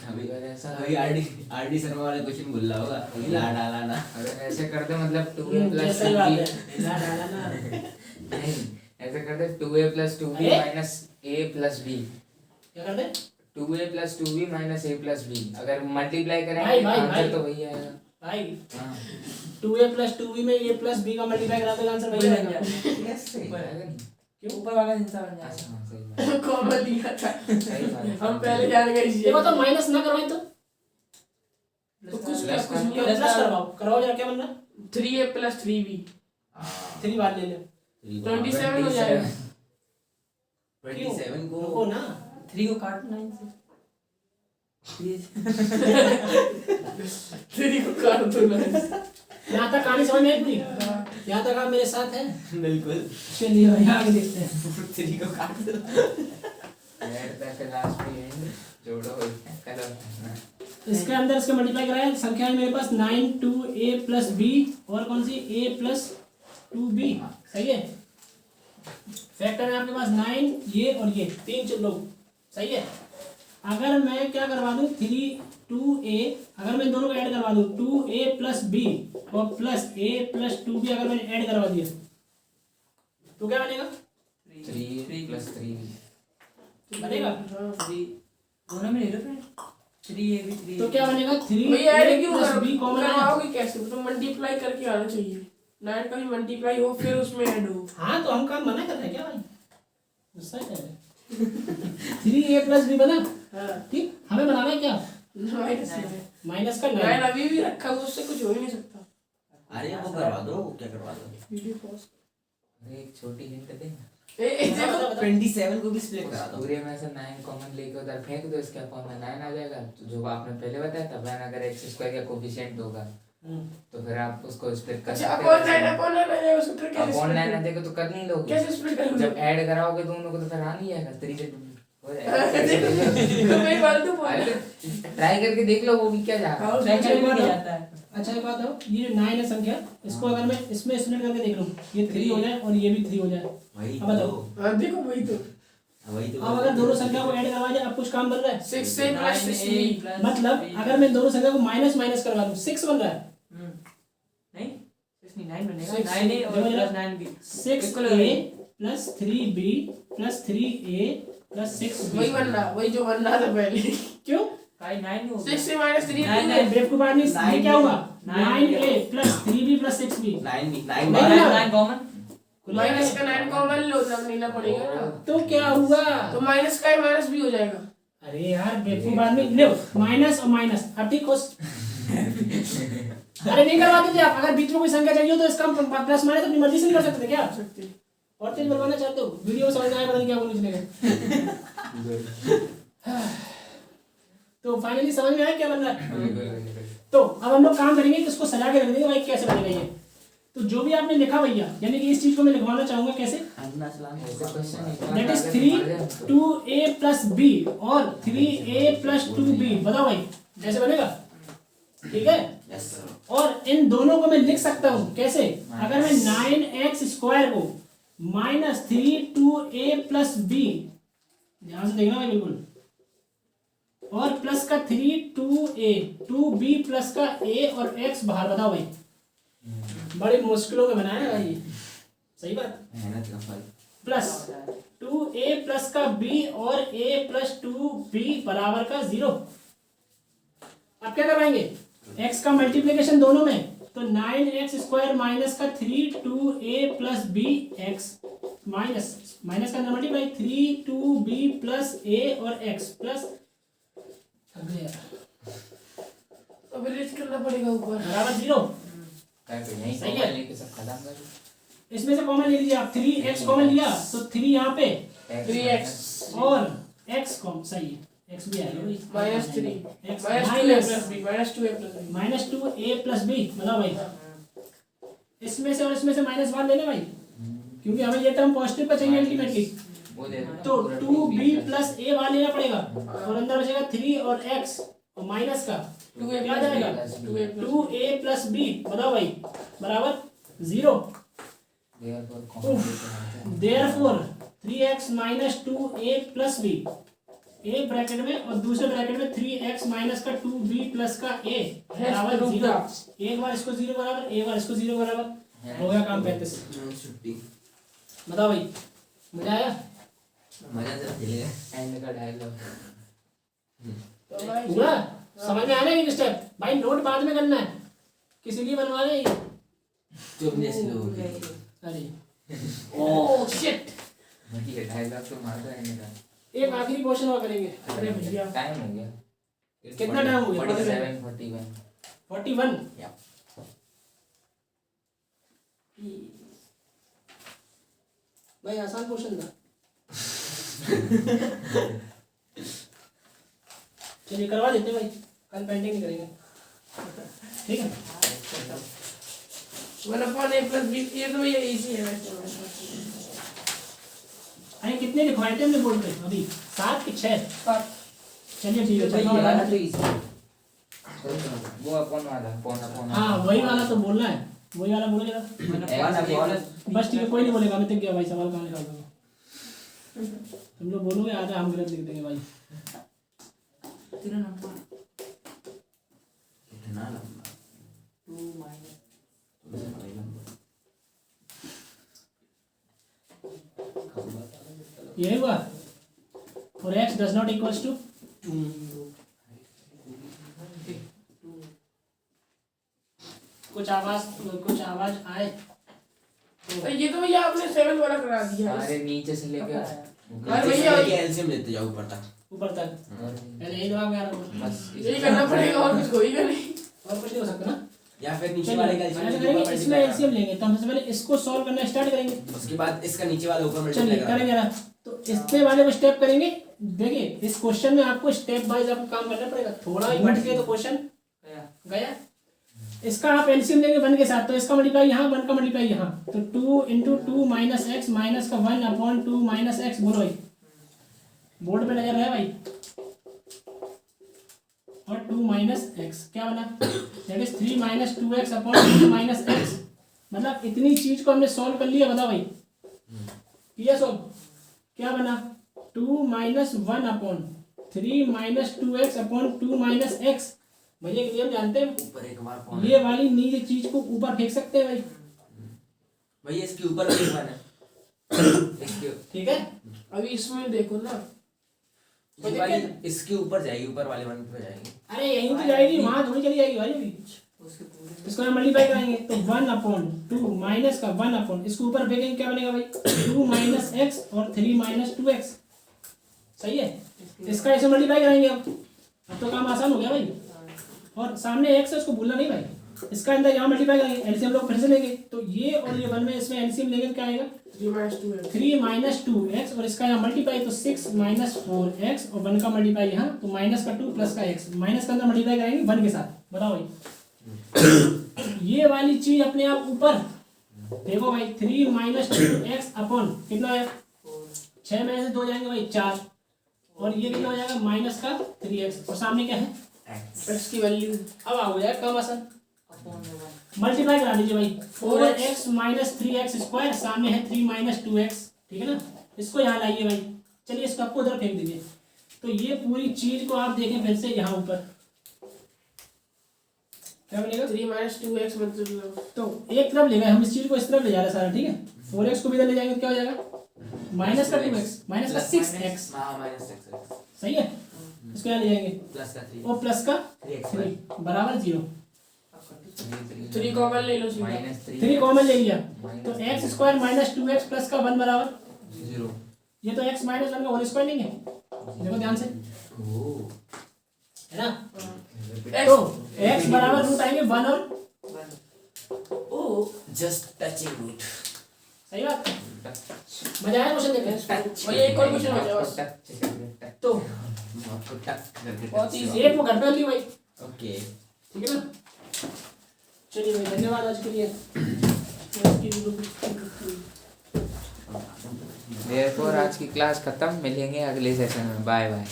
Speaker 4: अभी
Speaker 2: अगर ऐसा
Speaker 4: अभी आरडी शर्मा वाला क्वेश्चन भूल रहा होगा, अभी ला डाला ना।
Speaker 2: अगर ऐसे कर दे मतलब 2a plus
Speaker 1: सही बात
Speaker 2: 2b
Speaker 1: है, ना डाला ना।
Speaker 2: नहीं, ऐसे कर दे 2a plus 2b
Speaker 1: अरे?
Speaker 2: minus a plus b।
Speaker 1: क्या कर दे
Speaker 2: 2a plus 2b minus a plus b। अगर मल्टीप्लाई
Speaker 1: भाई,
Speaker 2: करेंगे
Speaker 1: भाई,
Speaker 2: आंसर
Speaker 1: भाई।
Speaker 2: तो वही आएगा।
Speaker 1: भाई?
Speaker 2: हाँ,
Speaker 1: 2a plus 2b में a plus b का मल्टीप्लाई करा देगा, आंसर वही आएगा।
Speaker 2: कैसे? आएगा नहीं।
Speaker 1: क्यों?
Speaker 5: ऊपर वाला हिस्सा बन
Speaker 2: अच्छा,
Speaker 5: जाएगा।
Speaker 2: हाँ, सही बात।
Speaker 3: कॉमन दिया था।
Speaker 2: सही बात है।
Speaker 3: हम पहले जान गए इसी
Speaker 1: देखो तो माइनस ना करवाए तो
Speaker 3: तो कुछ
Speaker 2: प्लस
Speaker 3: कुछ नहीं
Speaker 1: प्लस करवाओ जरा, क्या बन रहा?
Speaker 3: 3a plus 3b
Speaker 1: 3 बार ले ले।
Speaker 3: 27 हो जाएगा।
Speaker 4: 27
Speaker 1: रुको
Speaker 4: को
Speaker 1: ना,
Speaker 5: 3 को काट 9 से।
Speaker 3: 3 को काट दो ना।
Speaker 1: यहाँ तक कहानी समझ में आई पूरी? यहाँ तक आप मेरे साथ हैं?
Speaker 4: बिल्कुल।
Speaker 1: चलिए भाई आगे देखते हैं।
Speaker 4: 3 को काट दो।
Speaker 2: ऐड द क्लास में एंड जोड़ो कलर।
Speaker 1: इसके अंदर इसके मल्टीप्लाई कराया, संख्या है मेरे पास 9 2a plus b और कौन सी a plus 2b। सही है, फैक्टर है आपके पास 9 ये और ये 3 लोग। सही है, अगर मैं क्या करवा दूं 3 2a, अगर मैं दोनों को ऐड करवा दूं 2a plus b और प्लस a plus 2b अगर मैंने ऐड करवा दिया तो क्या बनेगा?
Speaker 2: 3 plus 3b
Speaker 1: बनेगा
Speaker 5: दोनों में ले लो फिर 3ab 3
Speaker 1: तो क्या बनेगा? 3
Speaker 3: भैया ऐड क्यों
Speaker 1: plus b कॉमन है।
Speaker 3: करवाओगे कैसे? तो मल्टीप्लाई करके आना चाहिए। 9 का भी मल्टीप्लाई हो फिर उसमें ऐड हो।
Speaker 1: हाँ तो हम काम मना कर रहे हैं क्या भाई? गुस्सा कर रहे हैं? 3a plus b बना,
Speaker 3: हाँ
Speaker 1: ठीक, हमें बनाना है क्या?
Speaker 3: माइनस है।
Speaker 1: माइनस का
Speaker 3: 9
Speaker 1: 9।
Speaker 3: अभी भी रखा हुआ, उससे कुछ हो ही नहीं सकता।
Speaker 4: अरे वो करवा दो, क्या करवा दो।
Speaker 3: वीडियो पॉज
Speaker 2: अरे एक छोटी हिंट दे ना।
Speaker 3: देखो
Speaker 4: 27 को भी स्प्लिट करा दो।
Speaker 2: पूरे में से 9 कॉमन लेके उधर फेंक दो, इसके अपॉन में 9 आ जाएगा। तो जो आपने पहले बताया था 1 अगर x स्क्वायर का कोफिशिएंट होगा तो फिर आप उसको स्प्लिट कर
Speaker 3: अच्छा
Speaker 2: सकते
Speaker 3: अपॉन 9 अपॉन 9 आ जाएगा, उसको फिर कैसे
Speaker 2: अपॉन
Speaker 3: split
Speaker 2: 9
Speaker 3: करोगे?
Speaker 2: आ जाएगा तो कर नहीं लोगे।
Speaker 3: कैसे स्प्लिट करोगे?
Speaker 2: जब ऐड कराओगे दोनों को तो फिर आ नहीं जाएगा, 3 से हो जाएगा।
Speaker 3: तो मैं फालतू बोल रहा हूं।
Speaker 2: ट्राई करके देख लो वो भी क्या जा रहा है।
Speaker 1: अच्छा, एक बात
Speaker 5: क्या
Speaker 1: है।
Speaker 5: जाता है?
Speaker 1: अच्छा एक बात है, ये 9 है संख्या, इसको अगर मैं इसमें स्प्लिट करके देख लूं, ये 3 हो जाए और ये भी 3 हो जाए,
Speaker 4: वही
Speaker 1: अब बताओ।
Speaker 4: तो
Speaker 3: हां देखो वही तो
Speaker 4: वही तो
Speaker 1: अब अगर दोनों संख्या को ऐड करवा जाए, अब कुछ काम बन रहा है।
Speaker 3: 6 से प्लस 6
Speaker 1: मतलब अगर मैं दोनों संख्या को माइनस माइनस करवा दूं, 6 बन रहा है।
Speaker 5: नहीं 69 बनेगा,
Speaker 1: Six-
Speaker 5: 9a और
Speaker 1: देखो जरा।
Speaker 5: Plus 9b
Speaker 1: 6a plus 3b plus 3a plus 6b।
Speaker 3: वही बन रहा, वही जो बन रहा था पहले।
Speaker 1: क्यों?
Speaker 5: भाई 9 हो
Speaker 3: 6 से माइनस 3
Speaker 5: 9 9
Speaker 1: बेवकूफ आदमी, ये क्या हुआ? 9a plus 3b plus 6b।
Speaker 4: 9 भी
Speaker 1: नहीं,
Speaker 4: 9
Speaker 1: नहीं,
Speaker 5: 9 कॉमन
Speaker 3: माइनस का 9 कॉमन लो तब नीला पड़ेगा ना,
Speaker 1: तो क्या हुआ?
Speaker 3: तो माइनस का माइनस भी हो जाएगा।
Speaker 1: अरे यार बेवकूफ आदमी, लो माइनस और माइनस, अब ठीक हो। अरे नहीं करवा दीजिए आप, अगर बीच में कोई संख्या चाहिए हो तो इसका प्लस माइनस अपनी मर्जी से नहीं कर सकते थे क्या?
Speaker 3: सकते
Speaker 1: और तेज बनवाना चाहते हो? वीडियो समझ में आया, पता नहीं क्या बोलने चलेगा। तो फाइनली समझ में आया क्या बन रहा है? तो अब हम लोग काम करेंगे कि इसको सजा के रख देंगे भाई, कैसे बनेगा ये। तो जो भी आपने लिखा भैया, यानी कि इस चीज को मैं लिखवाना चाहूंगा कैसे, that is 3 2a plus b और 3a प्लस 2b। बताओ भाई कैसे बनेगा? ठीक है।
Speaker 4: यस
Speaker 1: और इन दोनों को मैं लिख सकता हूं कैसे? अगर मैं 9x स्क्वायर को माइनस 3 2a प्लस b, ध्यान से देखना भाई बिल्कुल, और प्लस का 3 2a 2b प्लस का a और x बाहर। बताओ भाई, बड़ी मुश्किलों में बनाया है भाई ये। सही बात।
Speaker 4: मेहनत का फल।
Speaker 1: प्लस 2a प्लस का b और a प्लस 2b बराबर का 0। अब क्या करवाएंगे? x का मल्टीप्लिकेशन दोनों में, तो 9x स्क्वायर माइनस का 3 2a plus b x minus minus का मल्टीप्लाई 3 2b प्लस a और x प्लस
Speaker 3: तो फिर रेज करना पड़ेगा ऊपर
Speaker 1: बराबर 0।
Speaker 2: यहीं
Speaker 1: सही है।
Speaker 2: लेके सब खत्म कर दो।
Speaker 1: इसमें से कॉमन ले लीजिए आप, 3x कॉमन लिया तो 3 यहाँ पे
Speaker 3: 3x
Speaker 1: और x कॉमन, सही है, x भी आएगा भाई,
Speaker 3: minus 3
Speaker 1: x
Speaker 3: minus 2a plus b minus 2a plus b
Speaker 1: minus 2a plus b। बताओ भाई, इसमें से और इसमें से माइनस बाहर लेना भाई, क्योंकि हमें ये टर्म पॉजिटिव का चाहिए अल्टीमेटली।
Speaker 2: वो दे देना
Speaker 1: तो
Speaker 2: पूरा
Speaker 1: 2b प्लस a बाहर लेना पड़ेगा और अंदर बचेगा 3 और x और माइनस का
Speaker 3: 2a
Speaker 1: क्या
Speaker 3: प्लस
Speaker 1: जाएगा?
Speaker 3: 2a plus
Speaker 1: 2a plus b। बताओ भाई बराबर 0।
Speaker 2: Therefore, common लेके आना है।
Speaker 1: Therefore 3x minus 2a plus b, एक ब्रैकेट में और दूसरे ब्रैकेट में 3x माइनस का 2b प्लस का a बराबर 0। एक बार इसको 0 बराबर, एक बार इसको 0 बराबर, हो गया काम 35।
Speaker 4: छुट्टी
Speaker 1: बताओ भाई मजा आया?
Speaker 4: मजा जब खेलेगा।
Speaker 2: एंड का डायलॉग
Speaker 3: तो भाई
Speaker 1: पूरा समझ में आया ना एक स्टेप? भाई नोट बाद में करना है, किसी लिए बनवा रहे हैं?
Speaker 4: चुप जैसे लोग
Speaker 1: अरे
Speaker 3: ओह शिट
Speaker 2: ये डायलॉग तो मार दो एंड का।
Speaker 1: एक आखिरी क्वेश्चन और करेंगे।
Speaker 3: अरे भैया
Speaker 2: टाइम हो गया।
Speaker 1: कितना टाइम हो गया?
Speaker 2: 47 41
Speaker 1: 41। भाई आसान क्वेश्चन था। चलिए करवा देते हैं भाई, कल पेंटिंग नहीं करेंगे, ठीक है?
Speaker 3: 1/a प्लस b, ये तो भैया इजी है वैसे।
Speaker 1: अरे कितने लिखवाए थे हमने बोर्ड पे अभी? 7 कि 6? चलिए ठीक है,
Speaker 5: भाई
Speaker 1: चलो
Speaker 5: ये वाला
Speaker 1: वाला।
Speaker 5: तो इजी है।
Speaker 2: वो अपन वाला पौना
Speaker 1: हाँ वही वाला तो बोलना है, वही वाला बोलो जरा। बस ठीक है, कोई नहीं बोलेगा, मैं तक गया भाई, सवाल कहाँ निकाल दूंगा। तुम लोग बोलोगे आधा हम गलत लिख देंगे भाई।
Speaker 5: तेरा नंबर
Speaker 4: इतना लंबा
Speaker 5: 2 माइनस
Speaker 4: तुमसे बड़ा ही लंबा।
Speaker 1: यही हुआ। और x does not equals to, कुछ आवाज आए
Speaker 3: तो ये तो भैया आपने 7 वाला करा दिया है।
Speaker 2: अरे नीचे से लेके
Speaker 3: अरे भैया
Speaker 4: ये एलसीएम लेते जाओ ऊपर तक।
Speaker 1: ऊपर तक। पहले यही जवाब आ रहा है।
Speaker 2: बस
Speaker 3: यही करना पड़ेगा और कुछ होएगा नहीं।
Speaker 1: और कुछ नहीं हो सकता ना?
Speaker 4: या फिर नीचे
Speaker 1: चलिए,
Speaker 4: वाले का
Speaker 1: ऐसा
Speaker 4: इसमें
Speaker 1: करेंगे,
Speaker 4: ऊपर
Speaker 1: इसमें
Speaker 4: multiply
Speaker 1: एलसीएम लेंगे तो हम सबसे पहले इसको सॉल्व करना स्टार्ट करेंगे।
Speaker 4: उसके बाद इसका नीचे वाला ऊपर
Speaker 1: चलिए
Speaker 4: मल्टीप्लाई
Speaker 1: करेंगे ना, तो इससे वाले को स्टेप करेंगे। देखिए इस क्वेश्चन में आपको स्टेप वाइज आपको काम करना पड़ेगा, थोड़ा ही भटके तो क्वेश्चन गया। इसका आप एलसीएम लेंगे 1 के साथ, तो इसका मल्टीप्लाई यहाँ, 1 का मल्टीप्लाई यहाँ, तो 2 × 2 माइनस एक्स माइनस का 1/2 माइनस एक्स। बोलो भाई, बोर्ड पे नजर है भाई, और 2 माइनस एक्स क्या बना, that is 3 - 2x upon 2 minus x. मतलब इतनी चीज को हमने सॉल्व कर लिया, बताओ भाई किया सॉल्व, क्या बना 2 - 1 upon 3 - 2x upon 2 minus x. भैया एक नियम जानते हैं,
Speaker 4: ऊपर एक बार कौन
Speaker 1: ये वाली नीचे चीज को ऊपर फेंक सकते हैं भाई,
Speaker 4: भैया इसके ऊपर भी 1 है इसके
Speaker 1: ठीक है।
Speaker 3: अभी इसमें देखो ना,
Speaker 4: ये वाली इसके ऊपर जाएगी, ऊपर वाले 1 पे जाएगी।
Speaker 1: अरे यहीं तो जाएगी, वहां थोड़ी चली जाएगी भाई अभी। इसको हम मल्टीप्लाई कराएंगे तो 1/2 माइनस का 1 अपॉन, इसको ऊपर फेंकेंगे क्या बनेगा भाई 2 माइनस एक्स और 3 - 2x। सही है, इसका ऐसे मल्टीप्लाई कराएंगे। अब तो काम आसान हो गया भाई, और सामने x है उसको भूलना नहीं भाई, इसका अंदर यहाँ मल्टीप्लाई करेंगे, एलसीएम लोग फिर से लेंगे, तो ये और ये 1 में इसमें एलसीएम लेंगे तो क्या आएगा
Speaker 3: 3 - 2x
Speaker 1: 3 - 2x, और इसका यहाँ मल्टीप्लाई तो 6 - 4x, और 1 का मल्टीप्लाई यहाँ, तो माइनस का 2 प्लस का x, माइनस का अंदर मल्टीप्लाई करेंगे 1 के साथ। बताओ भाई ये वाली चीज अपने आप ऊपर देखो भाई, 3 - 2x अपॉन कितना है 6 में से 2 जाएंगे भाई 4, और ये कितना हो जाएगा माइनस का 3x, और सामने क्या है
Speaker 3: x की वैल्यू।
Speaker 1: अब हो जाएगा कम आसान, मल्टीप्लाई करा दीजिए भाई 4x - 3x स्क्वायर, सामने है 3 - 2x, ठीक है ना। इसको यहाँ लाइए भाई, चलिए इसको आपको उधर फेंक दीजिए, तो ये पूरी चीज को आप देखें फिर से यहाँ ऊपर क्या बनेगा
Speaker 3: 3 - 2x मतलब,
Speaker 1: तो एक तरफ ले गए हम, इस चीज को इस तरफ ले जा रहे हैं सारा, ठीक है। 4x को भी इधर ले जाएंगे तो क्या हो जाएगा माइनस का 2x माइनस का 6x,
Speaker 4: हां -6x
Speaker 1: सही है। इसको यहाँ ले जाएंगे
Speaker 4: प्लस का 3
Speaker 1: और प्लस का
Speaker 4: 3x
Speaker 1: 3 बराबर 0,
Speaker 3: 3 कॉमन ले लो सीधा।
Speaker 1: थ्री कॉमन ले लिया, तो x square minus 2x plus का 1 बराबर
Speaker 4: 0।
Speaker 1: ये तो x - 1 का होल स्क्वायर नहीं है, देखो ध्यान से,
Speaker 4: ओह
Speaker 1: है ना।
Speaker 3: x
Speaker 1: तो x बराबर रूट आएंगे 1 और
Speaker 4: ओह जस्ट टचिंग रूट।
Speaker 1: सही बात, मजा आया क्वेश्चन देखने।
Speaker 3: और ये एक और क्वेश्चन हो जाएगा बस।
Speaker 1: तो
Speaker 4: आपको टक करके
Speaker 3: बहुत
Speaker 4: touch
Speaker 3: easy।
Speaker 1: एक वो घर पे ली भाई,
Speaker 4: ओके
Speaker 1: ठीक है ना। चलिए भाई धन्यवाद आज के लिए।
Speaker 2: देयरफॉर आज की क्लास खत्म, मिलेंगे अगले सेशन में, बाय बाय।